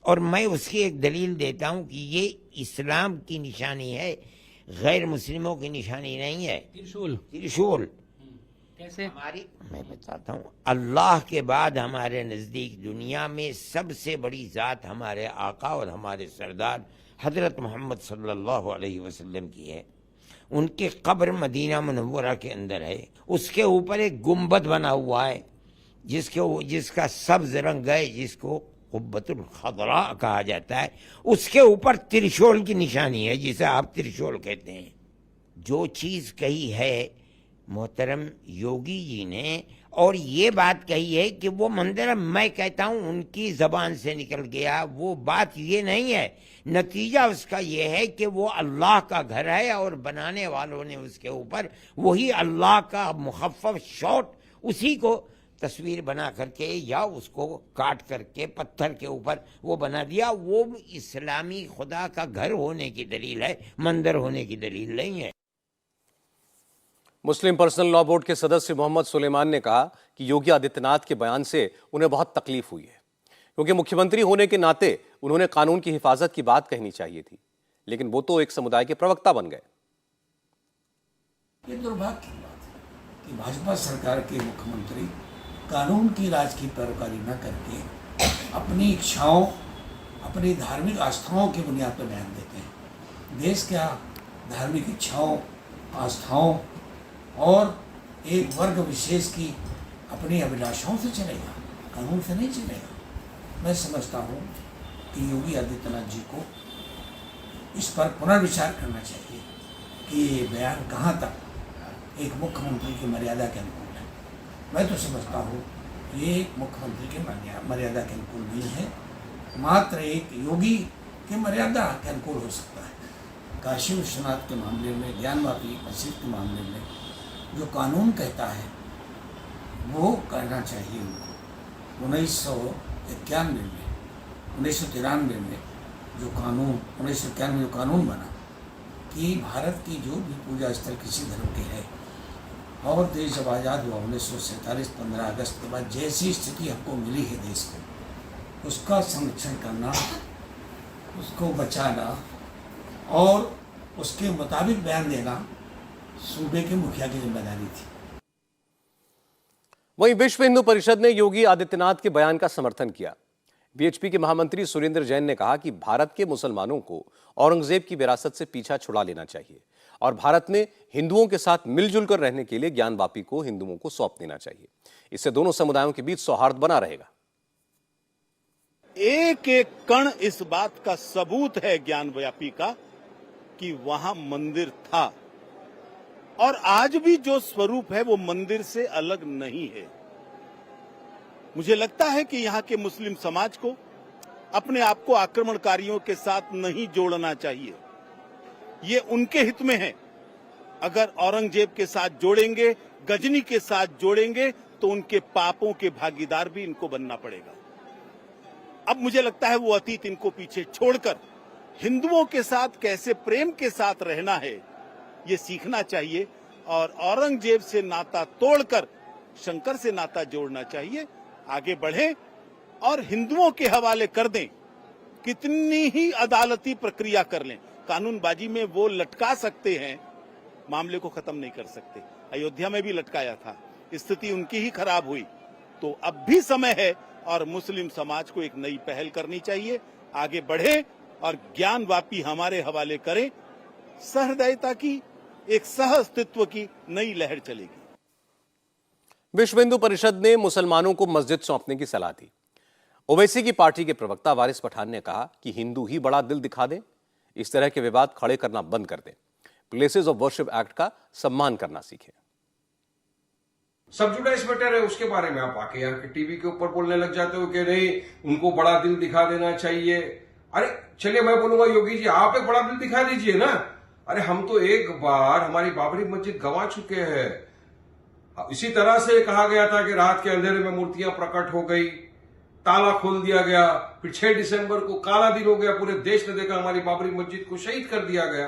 और मैं उसकी एक दलील देता हूँ कि ये इस्लाम की निशानी है, गैर मुस्लिमों की निशानी नहीं है। त्रिशूल कैसे? मैं बताता हूँ, अल्लाह के बाद हमारे नज़दीक दुनिया में सबसे बड़ी ज़ात हमारे आका और हमारे सरदार हज़रत मोहम्मद सल्लल्लाहु अलैहि वसल्लम की है। उनकी कब्र मदीना मुनव्वरा के अंदर है। उसके ऊपर एक गुंबद बना हुआ है जिसका सब्ज रंग है, जिसको कुब्बतुल खदरा कहा जाता है। उसके ऊपर त्रिशूल की निशानी है जिसे आप त्रिशूल कहते हैं। जो चीज़ कही है मोहतरम योगी जी ने, और ये बात कही है कि वो मंदिर, मैं कहता हूँ उनकी ज़बान से निकल गया, वो बात ये नहीं है। नतीजा उसका ये है कि वो अल्लाह का घर है और बनाने वालों ने उसके ऊपर वही अल्लाह का मुखफ़्फ़फ़ शॉट, उसी को तस्वीर बना करके या उसको काट करके पत्थर के ऊपर वो बना दिया। वो इस्लामी खुदा का घर होने की दलील है, मंदिर होने की दलील नहीं है। मुस्लिम पर्सनल लॉ बोर्ड के सदस्य मोहम्मद सुलेमान ने कहा कि योगी आदित्यनाथ के बयान से उन्हें बहुत तकलीफ हुई है, क्योंकि मुख्यमंत्री होने के नाते उन्होंने कानून की हिफाजत की बात कहनी चाहिए थी, लेकिन वो तो एक समुदाय के प्रवक्ता बन गए। ये दुर्भाग्य की बात है कि भाजपा सरकार के मुख्यमंत्री कानून की राज की पैरोकारी न करके अपनी इच्छाओं, अपनी धार्मिक आस्थाओं की बुनियाद पर बयान देते हैं। देश क्या धार्मिक इच्छाओं, आस्थाओं और एक वर्ग विशेष की अपनी अभिलाषाओं से चलेगा, कानून से नहीं चलेगा। मैं समझता हूँ कि योगी आदित्यनाथ जी को इस पर पुनर्विचार करना चाहिए कि ये बयान कहाँ तक एक मुख्यमंत्री की मर्यादा के अनुकूल है। मैं तो समझता हूँ ये मुख्यमंत्री के मर्यादा के अनुकूल नहीं है, मात्र एक योगी के मर्यादा के अनुकूल हो सकता है। काशी विश्वनाथ के मामले में, ज्ञानवापी मस्जिद के मामले में जो कानून कहता है वो करना चाहिए उनको। 1993 में जो कानून 1991 में जो कानून बना कि भारत की जो भी पूजा स्थल किसी धर्म के है और देश जब आज़ाद हुआ 1947 15 अगस्त के बाद जैसी स्थिति हमको मिली है देश को, उसका संरक्षण करना, उसको बचाना और उसके मुताबिक बयान देना सूबे के मुखिया की जिम्मेदारी थी। वहीं विश्व हिंदू परिषद ने योगी आदित्यनाथ के बयान का समर्थन किया। बीएचपी के महामंत्री सुरेंद्र जैन ने कहा कि भारत के मुसलमानों को औरंगजेब की विरासत से पीछा छुड़ा लेना चाहिए और भारत में हिंदुओं के साथ मिलजुल कर रहने के लिए ज्ञानवापी को हिंदुओं को सौंप देना चाहिए। इससे दोनों समुदायों के बीच सौहार्द बना रहेगा। एक एक कण इस बात का सबूत है ज्ञानव्यापी का कि वहां मंदिर था और आज भी जो स्वरूप है वो मंदिर से अलग नहीं है। मुझे लगता है कि यहां के मुस्लिम समाज को अपने आप को आक्रमणकारियों के साथ नहीं जोड़ना चाहिए। ये उनके हित में है। अगर औरंगजेब के साथ जोड़ेंगे, गजनी के साथ जोड़ेंगे तो उनके पापों के भागीदार भी इनको बनना पड़ेगा। अब मुझे लगता है वो अतीत इनको पीछे छोड़कर हिंदुओं के साथ कैसे प्रेम के साथ रहना है ये सीखना चाहिए और औरंगजेब से नाता तोड़कर शंकर से नाता जोड़ना चाहिए। आगे बढ़े और हिंदुओं के हवाले कर दें। कितनी ही अदालती प्रक्रिया कर लें, कानूनबाजी में वो लटका सकते हैं, मामले को खत्म नहीं कर सकते। अयोध्या में भी लटकाया था, स्थिति उनकी ही खराब हुई। तो अब भी समय है और मुस्लिम समाज को एक नई पहल करनी चाहिए। आगे बढ़े और ज्ञानवापी हमारे हवाले करें। सहृदयता की, एक सह अस्तित्व की नई लहर चलेगी। विश्व हिंदू परिषद ने मुसलमानों को मस्जिद सौंपने की सलाह दी। ओवैसी की पार्टी के प्रवक्ता वारिस पठान ने कहा कि हिंदू ही बड़ा दिल दिखा दें, इस तरह के विवाद खड़े करना बंद कर दें, प्लेसेस ऑफ वर्शिप एक्ट का सम्मान करना सीखें। सब जुडाइस मैटर है, उसके बारे में आप आके यहाँ के टीवी के ऊपर बोलने लग जाते हो कि नहीं उनको बड़ा दिल दिखा देना चाहिए। अरे चलिए मैं बोलूंगा योगी जी आप एक बड़ा दिल दिखा दीजिए ना। अरे हम तो एक बार हमारी बाबरी मस्जिद गंवा चुके हैं। इसी तरह से कहा गया था कि रात के अंधेरे में मूर्तियां प्रकट हो गई, ताला खोल दिया गया, फिर 6 दिसंबर को काला दिन हो गया, पूरे देश ने देखा हमारी बाबरी मस्जिद को शहीद कर दिया गया।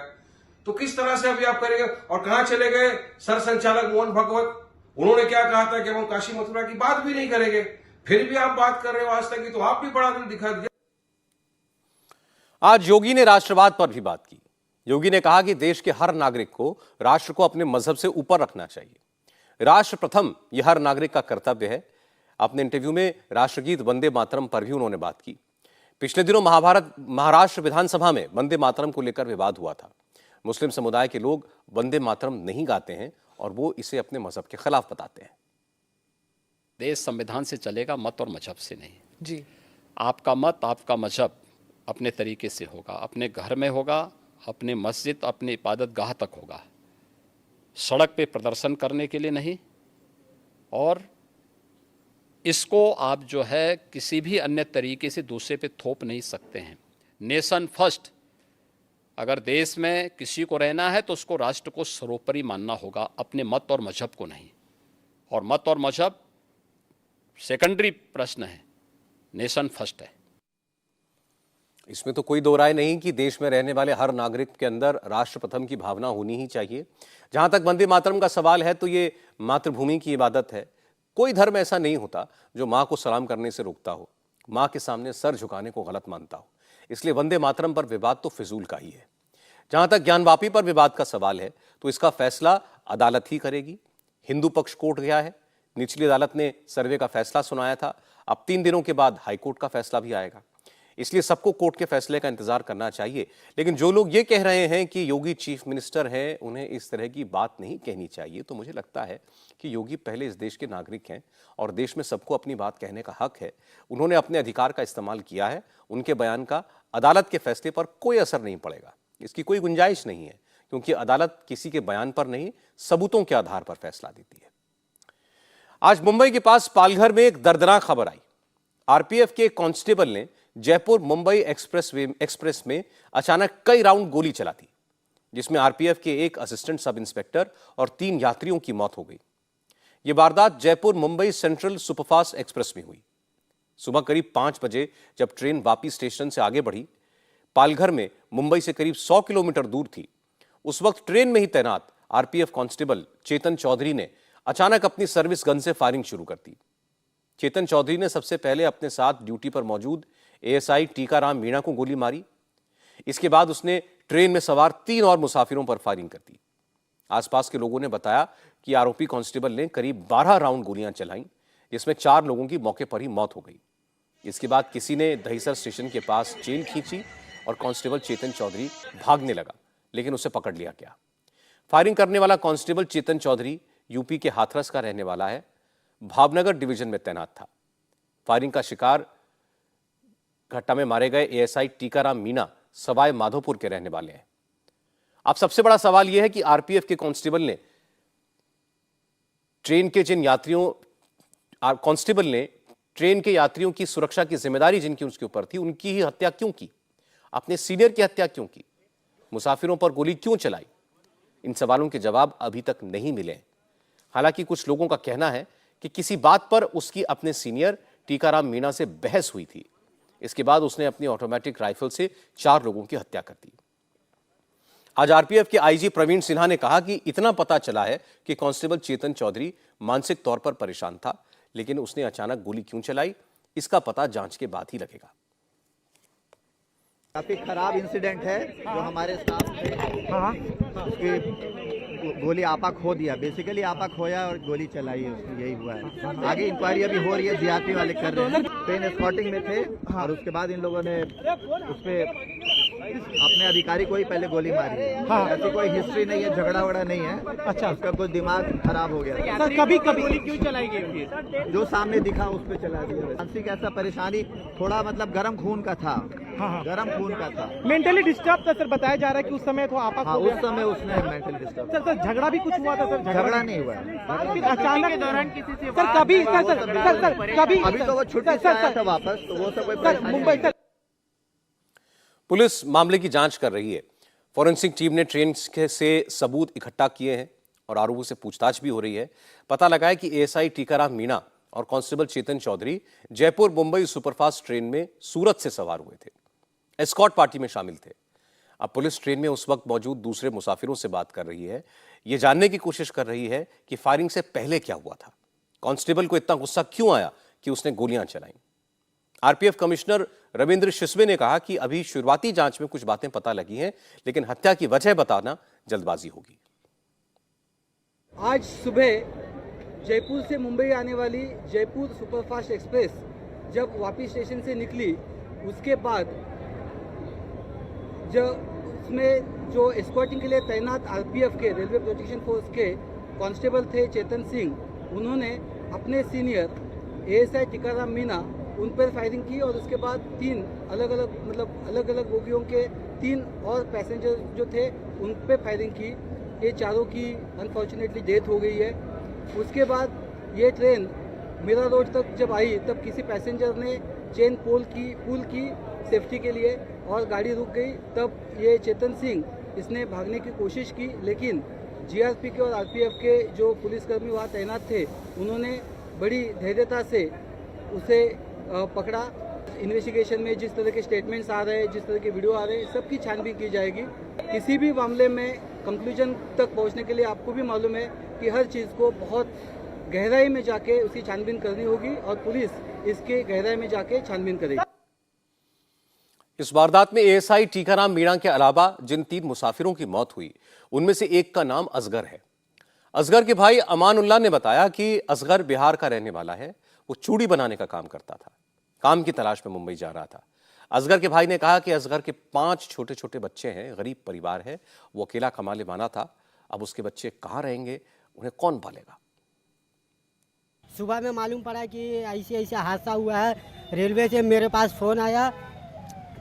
तो किस तरह से अभी आप करेंगे? और कहां चले गए सर संचालक मोहन भागवत? उन्होंने क्या कहा था कि हम काशी मथुरा की बात भी नहीं करेंगे, फिर भी आप बात कर रहे हो आज तक की, तो आप भी बड़ा दिल दिखा दिया। आज योगी ने राष्ट्रवाद पर भी बात की। योगी ने कहा कि देश के हर नागरिक को राष्ट्र को अपने मजहब से ऊपर रखना चाहिए। राष्ट्र प्रथम यह हर नागरिक का कर्तव्य है। अपने इंटरव्यू में राष्ट्रगीत वंदे मातरम पर भी उन्होंने बात की। पिछले दिनों महाराष्ट्र विधानसभा में वंदे मातरम को लेकर विवाद हुआ था। मुस्लिम समुदाय के लोग वंदे मातरम नहीं गाते हैं और वो इसे अपने मजहब के खिलाफ बताते हैं। देश संविधान से चलेगा, मत और मजहब से नहीं। जी, आपका मत, आपका मजहब अपने तरीके से होगा, अपने घर में होगा, अपने मस्जिद, अपने इबादत गाह तक होगा। सड़क पे प्रदर्शन करने के लिए नहीं। और इसको आप जो है किसी भी अन्य तरीके से दूसरे पे थोप नहीं सकते हैं। नेशन फर्स्ट, अगर देश में किसी को रहना है तो उसको राष्ट्र को सर्वोपरि मानना होगा, अपने मत और मजहब को नहीं। और मत और मजहब सेकेंडरी प्रश्न है, नेशन फर्स्ट है। इसमें तो कोई दो राय नहीं कि देश में रहने वाले हर नागरिक के अंदर राष्ट्र प्रथम की भावना होनी ही चाहिए। जहां तक वंदे मातरम का सवाल है तो ये मातृभूमि की इबादत है। कोई धर्म ऐसा नहीं होता जो मां को सलाम करने से रोकता हो, मां के सामने सर झुकाने को गलत मानता हो। इसलिए वंदे मातरम पर विवाद तो फिजूल का ही है। जहां तक ज्ञानवापी पर विवाद का सवाल है तो इसका फैसला अदालत ही करेगी। हिंदू पक्ष कोर्ट गया है, निचली अदालत ने सर्वे का फैसला सुनाया था। अब 3 दिनों के बाद हाईकोर्ट का फैसला भी आएगा। इसलिए सबको कोर्ट के फैसले का इंतजार करना चाहिए। लेकिन जो लोग ये कह रहे हैं कि योगी चीफ मिनिस्टर हैं, उन्हें इस तरह की बात नहीं कहनी चाहिए, तो मुझे लगता है कि योगी पहले इस देश के नागरिक हैं और देश में सबको अपनी बात कहने का हक है। उन्होंने अपने अधिकार का इस्तेमाल किया है। उनके बयान का अदालत के फैसले पर कोई असर नहीं पड़ेगा, इसकी कोई गुंजाइश नहीं है, क्योंकि अदालत किसी के बयान पर नहीं, सबूतों के आधार पर फैसला देती है। आज मुंबई के पास पालघर में एक दर्दनाक खबर आई। आरपीएफ के एक कांस्टेबल ने जयपुर मुंबई एक्सप्रेस में अचानक कई राउंड गोली चला दी, जिसमें आरपीएफ के एक असिस्टेंट सब इंस्पेक्टर और 3 यात्रियों की मौत हो गई। यह वारदात Jaipur Mumbai central superfast express में हुई। सुबह करीब 5 बजे जब ट्रेन वापी स्टेशन से आगे बढ़ी, पालघर में मुंबई से करीब 100 किलोमीटर दूर थी, उस वक्त ट्रेन में ही तैनात आरपीएफ कांस्टेबल चेतन चौधरी ने अचानक अपनी सर्विस गन से फायरिंग शुरू कर दी। चेतन चौधरी ने सबसे पहले अपने साथ ड्यूटी पर मौजूद एएसआई टीकाराम मीणा को गोली मारी। इसके बाद उसने ट्रेन में सवार 3 और मुसाफिरों पर फायरिंग कर दी। आसपास के लोगों ने बताया कि आरोपी कांस्टेबल ने करीब 12 राउंड गोलियां चलाईं, जिसमें 4 लोगों की मौके पर ही मौत हो गई। इसके बाद किसी ने दहीसर स्टेशन के पास चेन खींची और कांस्टेबल चेतन चौधरी भागने लगा, लेकिन उसे पकड़ लिया गया। फायरिंग करने वाला कांस्टेबल चेतन चौधरी यूपी के हाथरस का रहने वाला है, भावनगर डिवीजन में तैनात था। फायरिंग का शिकार घटना में मारे गए एएसआई टीकाराम मीणा सवाई माधोपुर के रहने वाले हैं। अब सबसे बड़ा सवाल यह है कि आरपीएफ के कांस्टेबल ने ट्रेन के यात्रियों की सुरक्षा की जिम्मेदारी जिनकी उसके ऊपर थी, उनकी ही हत्या क्यों की? अपने सीनियर की हत्या क्यों की? मुसाफिरों पर गोली क्यों चलाई? इन सवालों के जवाब अभी तक नहीं मिले। हालांकि कुछ लोगों का कहना है कि किसी बात पर उसकी अपने सीनियर टीकाराम मीणा से बहस हुई थी। इसके बाद उसने अपनी ऑटोमेटिक राइफल से 4 लोगों की हत्या कर दी। आज आरपीएफ के आईजी प्रवीण सिन्हा ने कहा कि इतना पता चला है कि कांस्टेबल चेतन चौधरी मानसिक तौर पर परेशान था, लेकिन उसने अचानक गोली क्यों चलाई, इसका पता जांच के बाद ही लगेगा। काफी खराब इंसिडेंट है जो हमारे स्टाफ थे उसकी गोली आपा खो दिया, बेसिकली आपा खोया और गोली चलाई है उसकी, यही हुआ है। आगे इंक्वायरी अभी हो रही है, जीआरपी वाले कर रहे हैं। ट्रेन एस्कॉर्टिंग में थे और उसके बाद इन लोगों ने उस पे अपने अधिकारी को ही पहले गोली मारी है। ऐसी कोई हिस्ट्री नहीं है, झगड़ा वगड़ा नहीं है। अच्छा, उसका कुछ दिमाग खराब हो गया। सर कभी गोली क्यों चलाई गई? जो सामने दिखा उस पे चला दिया। मानसिक ऐसा परेशानी, थोड़ा मतलब गर्म खून का था। गर्म खून का था, मेंटली डिस्टर्ब था सर, बताया जा रहा है कि उस समय तो आपा उस समय उसने मेंटली डिस्टर्ब। सर झगड़ा भी कुछ हुआ था सर? झगड़ा नहीं हुआ, अचानक के दौरान किसी से सर कभी सर कभी अभी तो वो छुट्टी से आया था वापस, तो वो सब कोई परेशानी मुंबई नहीं। पुलिस मामले की जांच कर रही है। फॉरेंसिक टीम ने ट्रेन से सबूत इकट्ठा किए हैं और आरोपियों से पूछताछ भी हो रही है। पता लगा है कि एएसआई टीकाराम मीणा और कांस्टेबल चेतन चौधरी जयपुर मुंबई सुपरफास्ट ट्रेन में सूरत से सवार हुए थे, एस्कॉर्ट पार्टी में शामिल थे। अब पुलिस ट्रेन में उस वक्त मौजूद दूसरे मुसाफिरों से बात कर रही है, यह जानने की कोशिश कर रही है कि फायरिंग से पहले क्या हुआ था, कांस्टेबल को इतना गुस्सा क्यों आया कि उसने गोलियां चलाईं। आरपीएफ कमिश्नर रविंद्र शिसवे ने कहा कि अभी शुरुआती जांच में कुछ बातें पता लगी हैं, लेकिन हत्या की वजह बताना जल्दबाजी होगी। आज सुबह जयपुर से मुंबई आने वाली जयपुर सुपरफास्ट एक्सप्रेस जब वापी स्टेशन से निकली, उसके बाद जब उसमें जो एस्कॉर्टिंग के लिए तैनात आरपीएफ के रेलवे प्रोटेक्शन फोर्स के कांस्टेबल थे चेतन सिंह, उन्होंने अपने सीनियर एएसआई टीकाराम मीणा उन पर फायरिंग की और उसके बाद 3 अलग अलग बोगियों के 3 और पैसेंजर जो थे उन पर फायरिंग की। ये चारों की अनफॉर्चुनेटली डेथ हो गई है। उसके बाद ये ट्रेन मीरा रोड तक जब आई तब किसी पैसेंजर ने चेन पुल की सेफ्टी के लिए और गाड़ी रुक गई। तब ये चेतन सिंह इसने भागने की कोशिश की, लेकिन जीआरपी के और आरपीएफ के जो पुलिसकर्मी वहाँ तैनात थे उन्होंने बड़ी धैर्यता से उसे पकड़ा। इन्वेस्टिगेशन में जिस तरह के स्टेटमेंट्स आ रहे हैं, जिस तरह के वीडियो आ रहे हैं, सबकी छानबीन की जाएगी। किसी भी मामले में कंक्लूजन तक पहुंचने के लिए आपको भी मालूम है कि हर चीज़ को बहुत गहराई में जाके उसकी छानबीन करनी होगी और पुलिस इसके गहराई में जाके छानबीन करेगी। इस वारदात में एएसआई टीकाराम मीणा के अलावा जिन 3 मुसाफिरों की मौत हुई, उनमें से एक का नाम असगर है। असगर के भाई अमानुल्लाह ने बताया कि असगर बिहार का रहने वाला है। वो चूड़ी बनाने का काम करता था, काम की तलाश में मुंबई जा रहा था। असगर के भाई ने कहा कि असगर के 5 छोटे छोटे बच्चे हैं, गरीब परिवार है, वो अकेला कमाने वाला था। अब उसके बच्चे कहाँ रहेंगे, उन्हें कौन पालेगा? सुबह में मालूम पड़ा कि ऐसे हादसा हुआ है। रेलवे से मेरे पास फ़ोन आया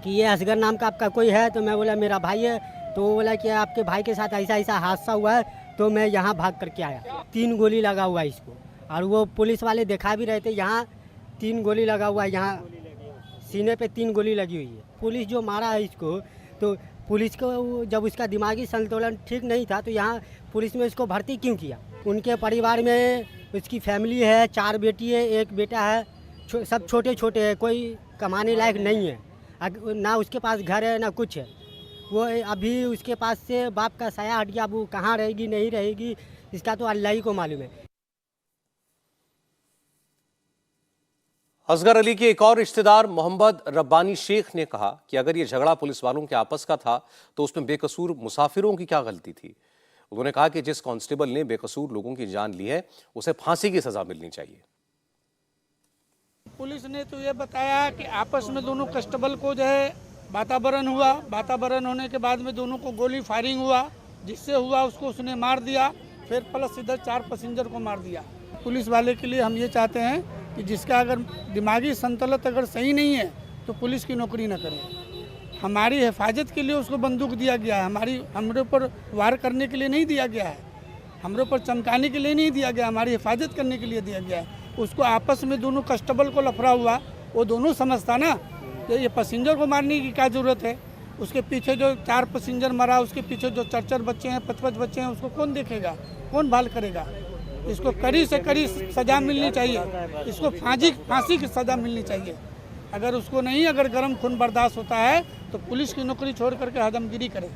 कि ये असगर नाम का आपका कोई है, तो मैं बोला मेरा भाई है। तो वो बोला कि आपके भाई के साथ ऐसा हादसा हुआ है, तो मैं यहाँ भाग करके आया। 3 गोली लगा हुआ है इसको, और वो पुलिस वाले दिखा भी रहे थे, यहाँ 3 गोली लगा हुआ है, यहाँ सीने पे 3 गोली लगी हुई है। पुलिस जो मारा है इसको, तो पुलिस को जब उसका दिमागी संतुलन ठीक नहीं था तो यहाँ पुलिस में इसको भर्ती क्यों किया? उनके परिवार में उसकी फैमिली है, 4 बेटी है, 1 बेटा है, सब छोटे छोटे हैं, कोई कमाने लायक नहीं है, ना उसके पास घर है ना कुछ है। वो अभी उसके पास से बाप का साया हट गया, अब वो कहाँ रहेगी नहीं रहेगी इसका तो अल्लाह ही को मालूम है। असगर अली के एक और रिश्तेदार मोहम्मद रब्बानी शेख ने कहा कि अगर ये झगड़ा पुलिस वालों के आपस का था तो उसमें बेकसूर मुसाफिरों की क्या गलती थी। उन्होंने कहा कि जिस कांस्टेबल ने बेकसूर लोगों की जान ली है उसे फांसी की सजा मिलनी चाहिए। पुलिस ने तो ये बताया कि आपस में दोनों कांस्टेबल को जो है वातावरण हुआ, वातावरण होने के बाद में दोनों को गोली फायरिंग हुआ, जिससे हुआ उसको उसने मार दिया, फिर प्लस इधर 4 पैसेंजर को मार दिया। पुलिस वाले के लिए हम ये चाहते हैं कि जिसका अगर दिमागी संतुलन अगर सही नहीं है तो पुलिस की नौकरी न करे। हमारी हिफाजत के लिए उसको बंदूक दिया गया है, हमारे ऊपर वार करने के लिए नहीं दिया गया है, हमारे ऊपर चमकाने के लिए नहीं दिया गया, हमारी हिफाजत करने के लिए दिया गया है। उसको आपस में दोनों कांस्टेबल को लफड़ा हुआ, वो दोनों समझता ना कि ये पैसेंजर को मारने की क्या ज़रूरत है। उसके पीछे जो 4 पैसेंजर मरा, उसके पीछे जो 4 बच्चे हैं, 5 बच्चे हैं, उसको कौन देखेगा, कौन भाल करेगा। इसको कड़ी से कड़ी सज़ा मिलनी चाहिए, इसको फांसी की सज़ा मिलनी चाहिए। अगर उसको नहीं, अगर गर्म खून बर्दाश्त होता है तो पुलिस की नौकरी छोड़ करके हदमगिरी करे।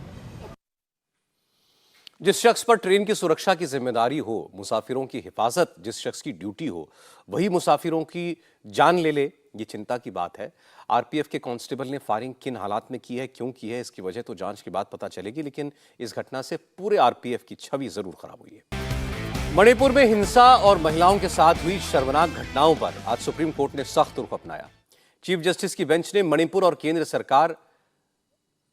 जिस शख्स पर ट्रेन की सुरक्षा की जिम्मेदारी हो, मुसाफिरों की हिफाजत जिस शख्स की ड्यूटी हो, वही मुसाफिरों की जान ले ये चिंता की बात है। आरपीएफ के कांस्टेबल ने फायरिंग किन हालात में की है, क्यों की है, इसकी वजह तो जांच के बाद पता चलेगी, लेकिन इस घटना से पूरे आरपीएफ की छवि जरूर खराब हुई है। मणिपुर में हिंसा और महिलाओं के साथ हुई शर्मनाक घटनाओं पर आज सुप्रीम कोर्ट ने सख्त रुख अपनाया। चीफ जस्टिस की बेंच ने मणिपुर और केंद्र सरकार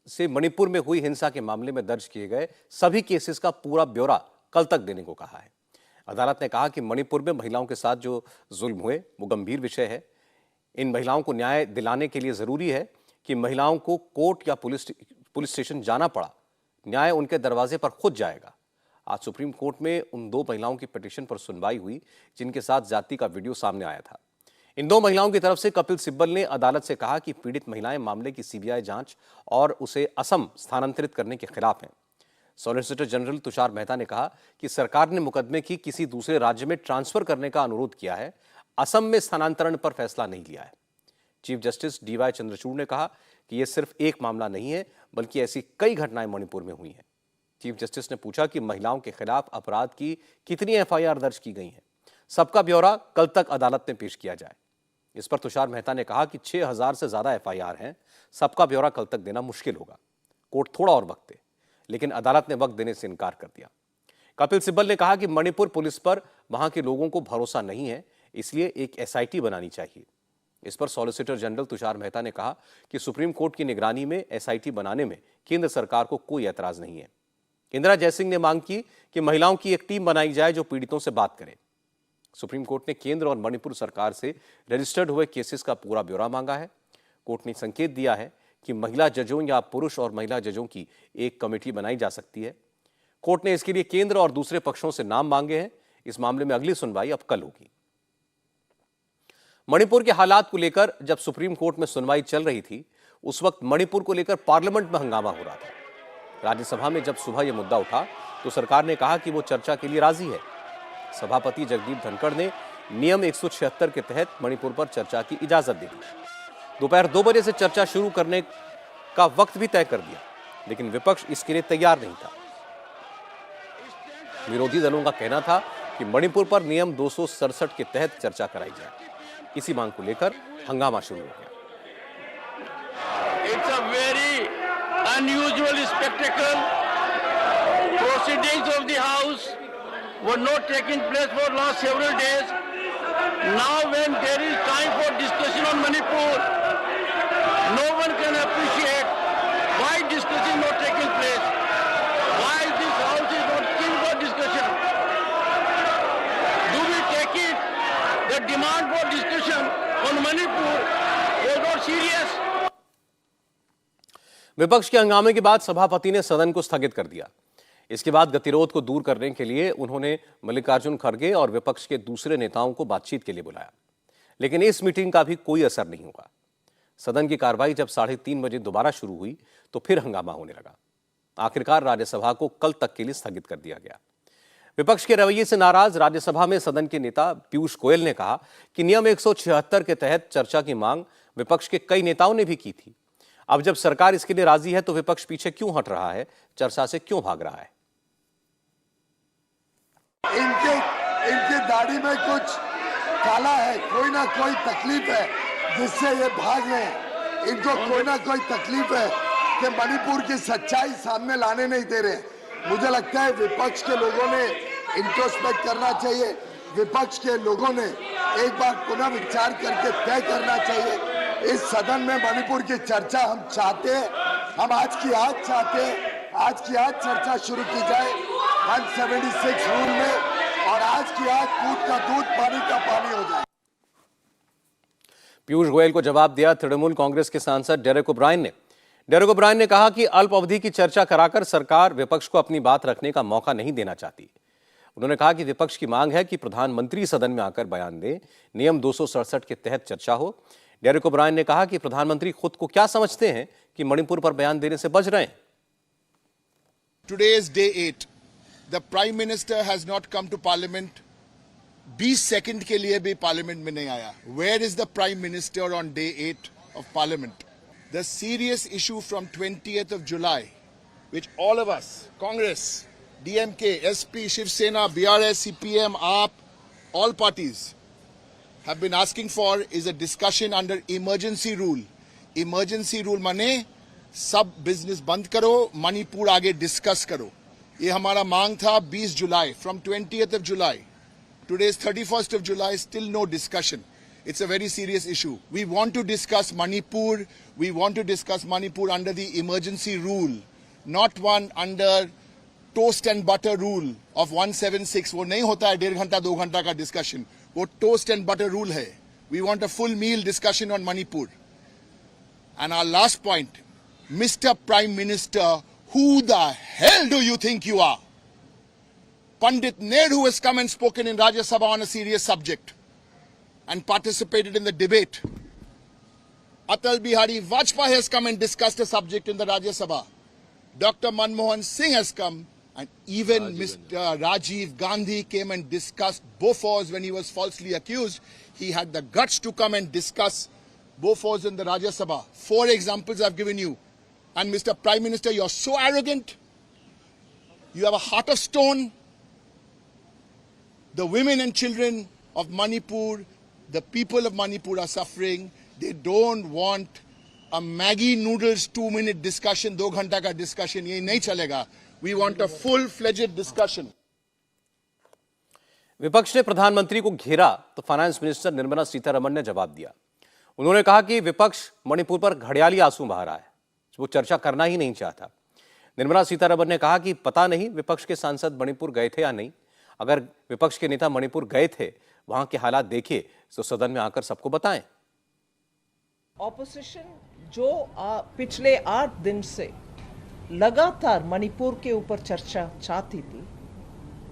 से मणिपुर में हुई हिंसा के मामले में दर्ज किए गए सभी केसेस का पूरा ब्यौरा कल तक देने को कहा है। अदालत ने कहा कि मणिपुर में महिलाओं के साथ जो जुल्म हुए वो गंभीर विषय है। इन महिलाओं को न्याय दिलाने के लिए जरूरी है कि महिलाओं को कोर्ट या पुलिस स्टेशन जाना पड़ा, न्याय उनके दरवाजे पर खुद जाएगा। आज सुप्रीम कोर्ट में उन 2 महिलाओं की पिटीशन पर सुनवाई हुई जिनके साथ जाति का वीडियो सामने आया था। इन 2 महिलाओं की तरफ से कपिल सिब्बल ने अदालत से कहा कि पीड़ित महिलाएं मामले की सीबीआई जांच और उसे असम स्थानांतरित करने के खिलाफ हैं। सॉलिसिटर जनरल तुषार मेहता ने कहा कि सरकार ने मुकदमे की किसी दूसरे राज्य में ट्रांसफर करने का अनुरोध किया है, असम में स्थानांतरण पर फैसला नहीं लिया है। चीफ जस्टिस डीवाई चंद्रचूड़ ने कहा कि यह सिर्फ एक मामला नहीं है, बल्कि ऐसी कई घटनाएं मणिपुर में हुई हैं। चीफ जस्टिस ने पूछा कि महिलाओं के खिलाफ अपराध की कितनी एफआईआर दर्ज की गई हैं। सबका ब्यौरा कल तक अदालत में पेश किया जाए। इस पर तुषार मेहता ने कहा कि 6000 से ज्यादा एफआईआर हैं, सबका ब्यौरा कल तक देना मुश्किल होगा। कोर्ट थोड़ा और वक्त दे, लेकिन अदालत ने वक्त देने से इनकार कर दिया। कपिल सिब्बल ने कहा कि मणिपुर पुलिस पर वहां के लोगों को भरोसा नहीं है, इसलिए एक एसआईटी बनानी चाहिए। इस पर सॉलिसिटर जनरल तुषार मेहता ने कहा कि सुप्रीम कोर्ट की निगरानी में एसआईटी बनाने में केंद्र सरकार को कोई ऐतराज नहीं है। इंदिरा जयसिंह ने मांग की कि महिलाओं की एक टीम बनाई जाए जो पीड़ितों से बात करे। सुप्रीम कोर्ट ने केंद्र और मणिपुर सरकार से रजिस्टर्ड हुए केसेस का पूरा ब्यौरा मांगा है। कोर्ट ने संकेत दिया है कि महिला जजों या पुरुष और महिला जजों की एक कमेटी बनाई जा सकती है। कोर्ट ने इसके लिए केंद्र और दूसरे पक्षों से नाम मांगे हैं। इस मामले में अगली सुनवाई अब कल होगी। मणिपुर के हालात को लेकर जब सुप्रीम कोर्ट में सुनवाई चल रही थी, उस वक्त मणिपुर को लेकर पार्लियामेंट में हंगामा हो रहा था। राज्यसभा में जब सुबह यह मुद्दा उठा तो सरकार ने कहा कि वो चर्चा के लिए राजी है। सभापति जगदीप धनखड़ ने नियम 176 के तहत मणिपुर पर चर्चा की इजाजत दे दी। दोपहर 2 बजे से चर्चा शुरू करने का वक्त भी तय कर दिया, लेकिन विपक्ष इसके लिए तैयार नहीं था। विरोधी दलों का कहना था कि मणिपुर पर नियम 267 के तहत चर्चा कराई जाए। इसी मांग को लेकर हंगामा शुरू हो गया। It's a very unusual spectacle. Proceedings of the House were not taking place for last several days. Now when there is time for discussion on Manipur, no one can appreciate why discussion is not taking place. Why this House is not keen for discussion. Do we take it the demand for discussion on Manipur was not serious? विपक्ष के हंगामे के बाद सभापति ने सदन को स्थगित कर दिया। इसके बाद गतिरोध को दूर करने के लिए उन्होंने मल्लिकार्जुन खड़गे और विपक्ष के दूसरे नेताओं को बातचीत के लिए बुलाया, लेकिन इस मीटिंग का भी कोई असर नहीं हुआ। सदन की कार्रवाई जब 3:30 बजे दोबारा शुरू हुई तो फिर हंगामा होने लगा। आखिरकार राज्यसभा को कल तक के लिए स्थगित कर दिया गया। विपक्ष के रवैये से नाराज राज्यसभा में सदन के नेता पीयूष गोयल ने कहा कि नियम 176 के तहत चर्चा की मांग विपक्ष के कई नेताओं ने भी की थी। अब जब सरकार इसके लिए राजी है तो विपक्ष पीछे क्यों हट रहा है, चर्चा से क्यों भाग रहा है? इनकी दाढ़ी में कुछ काला है, कोई ना कोई तकलीफ है जिससे ये भाग रहे हैं। इनको कोई ना कोई तकलीफ है कि मणिपुर की सच्चाई सामने लाने नहीं दे रहे। मुझे लगता है विपक्ष के लोगों ने इंट्रोस्पेक्ट करना चाहिए, विपक्ष के लोगों ने एक बार पुनः विचार करके तय करना चाहिए। इस सदन में मणिपुर की चर्चा हम चाहते हैं, हम आज की आज चाहते हैं, आज की आज चर्चा शुरू की जाए 176 रूल में, और आज की आज दूध का दूध पानी का पानी हो जाए। पीयूष गोयल को जवाब दिया तृणमूल कांग्रेस के सांसद डेरेक ओब्रायन ने। डेरेक ओब्रायन ने कहा कि अल्प अवधि की चर्चा कराकर सरकार विपक्ष को अपनी बात रखने का मौका नहीं देना चाहती। उन्होंने कहा कि विपक्ष की मांग है कि प्रधानमंत्री सदन में आकर बयान दें, नियम 267 के तहत चर्चा हो। डेरेक ओब्रायन ने कहा कि प्रधानमंत्री खुद को क्या समझते हैं कि मणिपुर पर बयान देने से बच रहे हैं। Today is day 8. The Prime Minister has not come to Parliament. 20 second के लिए भी पार्लियामेंट में नहीं आया. Where is the Prime Minister on day 8 of Parliament? The serious issue from 20th of July, which all of us, Congress, DMK, SP, Shiv Sena, BRS, CPM, AAP, all parties have been asking for is a discussion under emergency rule. Emergency rule माने सब business बंद करो, मणिपुर आगे discuss करो. ये हमारा मांग था 20 जुलाई. From 20th of July. Today is 31st of July, still no discussion. It's a very serious issue. We want to discuss Manipur. We want to discuss Manipur under the emergency rule, not one under toast and butter rule of 176. वो नहीं होता है 1.5 घंटा 2 घंटा का discussion. वो toast and butter rule है. We want a full meal discussion on Manipur. And our last point, Mr. Prime Minister, who the hell do you think you are? Pandit Nehru has come and spoken in Rajya Sabha on a serious subject and participated in the debate. Atal Bihari Vajpayee has come and discussed a subject in the Rajya Sabha. Dr. Manmohan Singh has come, and even Mr. Rajiv Gandhi came and discussed Bofors when he was falsely accused. He had the guts to come and discuss Bofors in the Rajya Sabha. 4 examples I've given you. And Mr. Prime Minister, you're so arrogant. You have a heart of stone. The women and children of Manipur, the people of Manipur are suffering. They don't want a Maggi noodles 2-minute discussion, 2 घंटा का discussion. ये नहीं चलेगा. We want a full-fledged discussion. विपक्ष ने प्रधानमंत्री को घेरा तो फाइनेंस मिनिस्टर निर्मला सीतारमण ने जवाब दिया। उन्होंने कहा कि विपक्ष मणिपुर पर घड़ियाली आंसू बहा रहा है, वो चर्चा करना ही नहीं चाहता। निर्मला सीतारमण ने कहा कि पता नहीं विपक्ष के सांसद मणिपुर गए थे या नहीं। अगर विपक्ष के नेता मणिपुर गए थे, वहां के हालात देखे तो सदन में आकर सबको बताएं। ऑपोजिशन जो पिछले 8 दिन से लगातार मणिपुर के ऊपर चर्चा चाहती थी,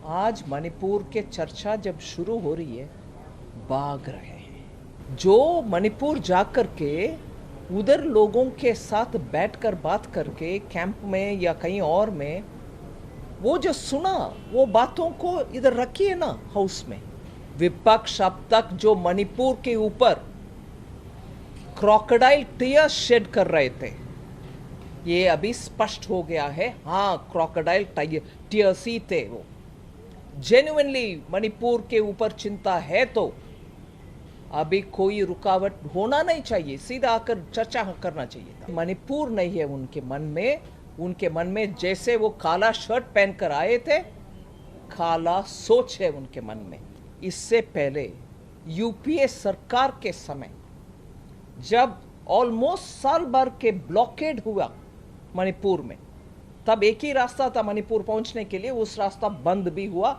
आज मणिपुर के चर्चा जब शुरू हो रही है, भाग रहे हैं। जो मणिपुर जाकर के उधर लोगों के साथ बैठकर बात करके कैंप में या कहीं और में वो जो सुना, वो बातों को इधर रखिए ना हाउस में। विपक्ष अब तक जो मणिपुर के ऊपर क्रोकोडाइल टीयर्स शेड कर रहे थे, ये अभी स्पष्ट हो गया है। हाँ, क्रोकोडाइल टीयर्स ही थे। वो जेन्युइनली मणिपुर के ऊपर चिंता है तो अभी कोई रुकावट होना नहीं चाहिए, सीधा आकर चर्चा करना चाहिए। मणिपुर नहीं है उनके मन में जैसे वो काला शर्ट पहनकर आए थे, काला सोच है उनके मन में। इससे पहले यूपीए सरकार के समय जब ऑलमोस्ट साल भर के ब्लॉकेड हुआ मणिपुर में, तब एक ही रास्ता था मणिपुर पहुंचने के लिए, उस रास्ता बंद भी हुआ।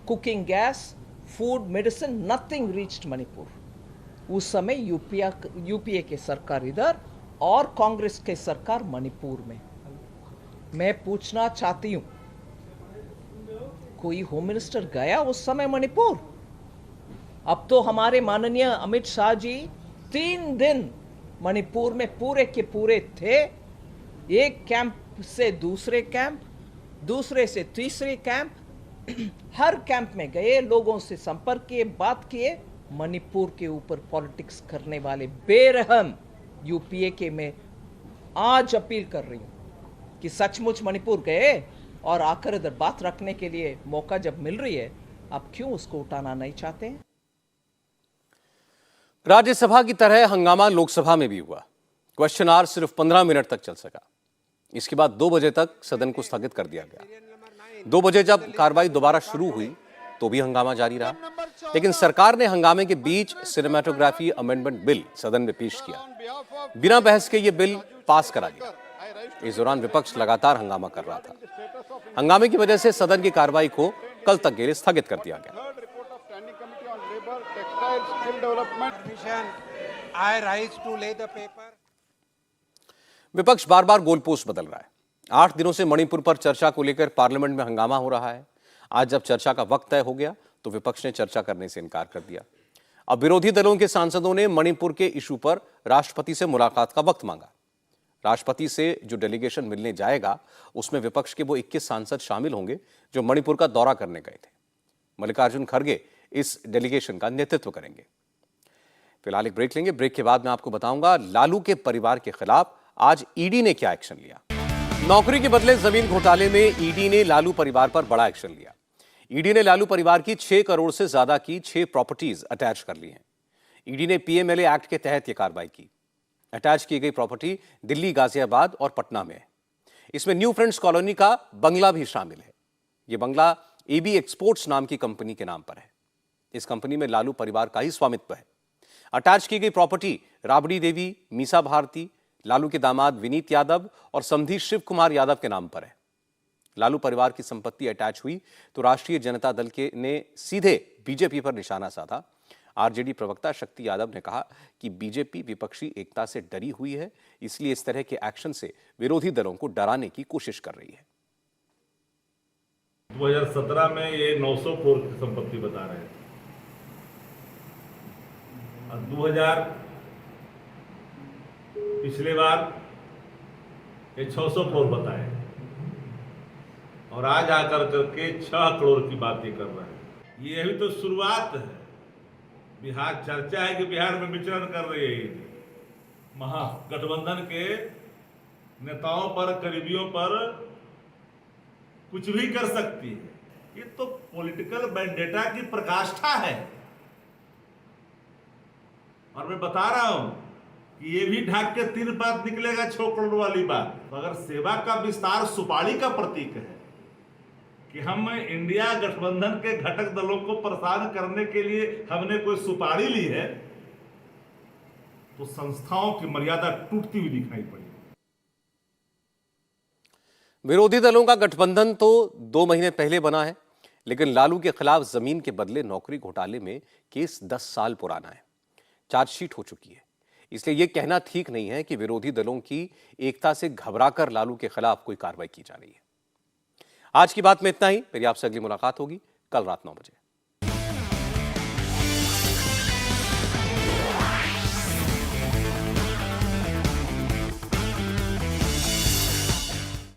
Cooking gas, food, medicine, nothing reached Manipur. उस समय यूपीए के सरकार इधर और कांग्रेस के सरकार मणिपुर में। मैं पूछना चाहती हूं, कोई होम मिनिस्टर गया उस समय मणिपुर? अब तो हमारे माननीय अमित शाह जी 3 दिन मणिपुर में पूरे के पूरे थे। एक कैंप से दूसरे कैंप, दूसरे से तीसरे कैंप, हर कैंप में गए, लोगों से संपर्क किए, बात किए। मणिपुर के ऊपर पॉलिटिक्स करने वाले बेरहम यूपीए के मैं आज अपील कर रही हूं कि सचमुच मणिपुर गए और आकर इधर बात रखने के लिए मौका जब मिल रही है, आप क्यों उसको उठाना नहीं चाहते हैं? राज्यसभा की तरह हंगामा लोकसभा में भी हुआ। क्वेश्चन आवर सिर्फ 15 मिनट तक चल सका। इसके बाद 2 बजे तक सदन को स्थगित कर दिया गया। 2 बजे जब कार्रवाई दोबारा शुरू हुई तो भी हंगामा जारी रहा, लेकिन सरकार ने हंगामे के बीच सिनेमेटोग्राफी अमेंडमेंट बिल सदन में पेश किया। बिना बहस के ये बिल पास करा गया। इस दौरान विपक्ष लगातार हंगामा कर रहा था। हंगामे की वजह से सदन की कार्रवाई को कल तक के लिए स्थगित कर दिया गया। विपक्ष बार बार गोलपोस्ट बदल रहा है। 8 दिनों से मणिपुर पर चर्चा को लेकर पार्लियामेंट में हंगामा हो रहा है। आज जब चर्चा का वक्त तय हो गया तो विपक्ष ने चर्चा करने से इनकार कर दिया। अब विरोधी दलों के सांसदों ने मणिपुर के इशू पर राष्ट्रपति से मुलाकात का वक्त मांगा। राष्ट्रपति से जो डेलीगेशन मिलने जाएगा उसमें विपक्ष के वो 21 सांसद शामिल होंगे जो मणिपुर का दौरा करने गए थे। मल्लिकार्जुन खड़गे इस डेलीगेशन का नेतृत्व करेंगे। फिलहाल एक ब्रेक लेंगे। ब्रेक के बाद मैं आपको बताऊंगा लालू के परिवार के खिलाफ आज ईडी ने क्या एक्शन लिया। नौकरी के बदले जमीन घोटाले में ईडी ने लालू परिवार पर बड़ा एक्शन लिया। ईडी ने लालू परिवार की 6 करोड़ से ज्यादा की 6 प्रॉपर्टीज अटैच कर ली हैं। ईडी ने पीएमएलए एक्ट के तहत यह कार्रवाई की। अटैच की गई प्रॉपर्टी दिल्ली, गाजियाबाद और पटना में है। इसमें न्यू फ्रेंड्स कॉलोनी का बंगला भी शामिल है। यह बंगला एबी एक्सपोर्ट्स नाम की कंपनी के नाम पर है। इस कंपनी में लालू परिवार का ही स्वामित्व है। अटैच की गई प्रॉपर्टी राबड़ी देवी, मीसा भारती, लालू के दामाद विनीत यादव और समधी शिव कुमार यादव के नाम पर है। लालू परिवार की संपत्ति अटैच हुई तो राष्ट्रीय जनता दल के ने सीधे बीजेपी पर निशाना साधा। आरजेडी प्रवक्ता शक्ति यादव ने कहा कि बीजेपी विपक्षी एकता से डरी हुई है, इसलिए इस तरह के एक्शन से विरोधी दलों को डराने की कोशिश कर रही है। 2017 में ये 900 करोड़ की संपत्ति बता रहे थे और 2000 पिछले बार ये 600 करोड़ बताए और आज आकर करके 6 करोड़ की बातें कर रहे हैं। ये अभी तो शुरुआत है। बिहार चर्चा है कि बिहार में विचरण कर रही है। महागठबंधन के नेताओं पर, करीबियों पर कुछ भी कर सकती है। ये तो पॉलिटिकल वेंडेटा की प्रकाष्ठा है। और मैं बता रहा हूं कि ये भी ढाक के 3 बात निकलेगा 6 करोड़ वाली बात। तो अगर सेवा का विस्तार सुपारी का प्रतीक है कि हम इंडिया गठबंधन के घटक दलों को परेशान करने के लिए हमने कोई सुपारी ली है, तो संस्थाओं की मर्यादा टूटती हुई दिखाई पड़ी। विरोधी दलों का गठबंधन तो 2 महीने पहले बना है, लेकिन लालू के खिलाफ जमीन के बदले नौकरी घोटाले में केस 10 साल पुराना है। चार्जशीट हो चुकी है। इसलिए यह कहना ठीक नहीं है कि विरोधी दलों की एकता से घबराकर लालू के खिलाफ कोई कार्रवाई की जा रही है। आज की बात में इतना ही। मेरी आपसे अगली मुलाकात होगी कल रात 9 बजे।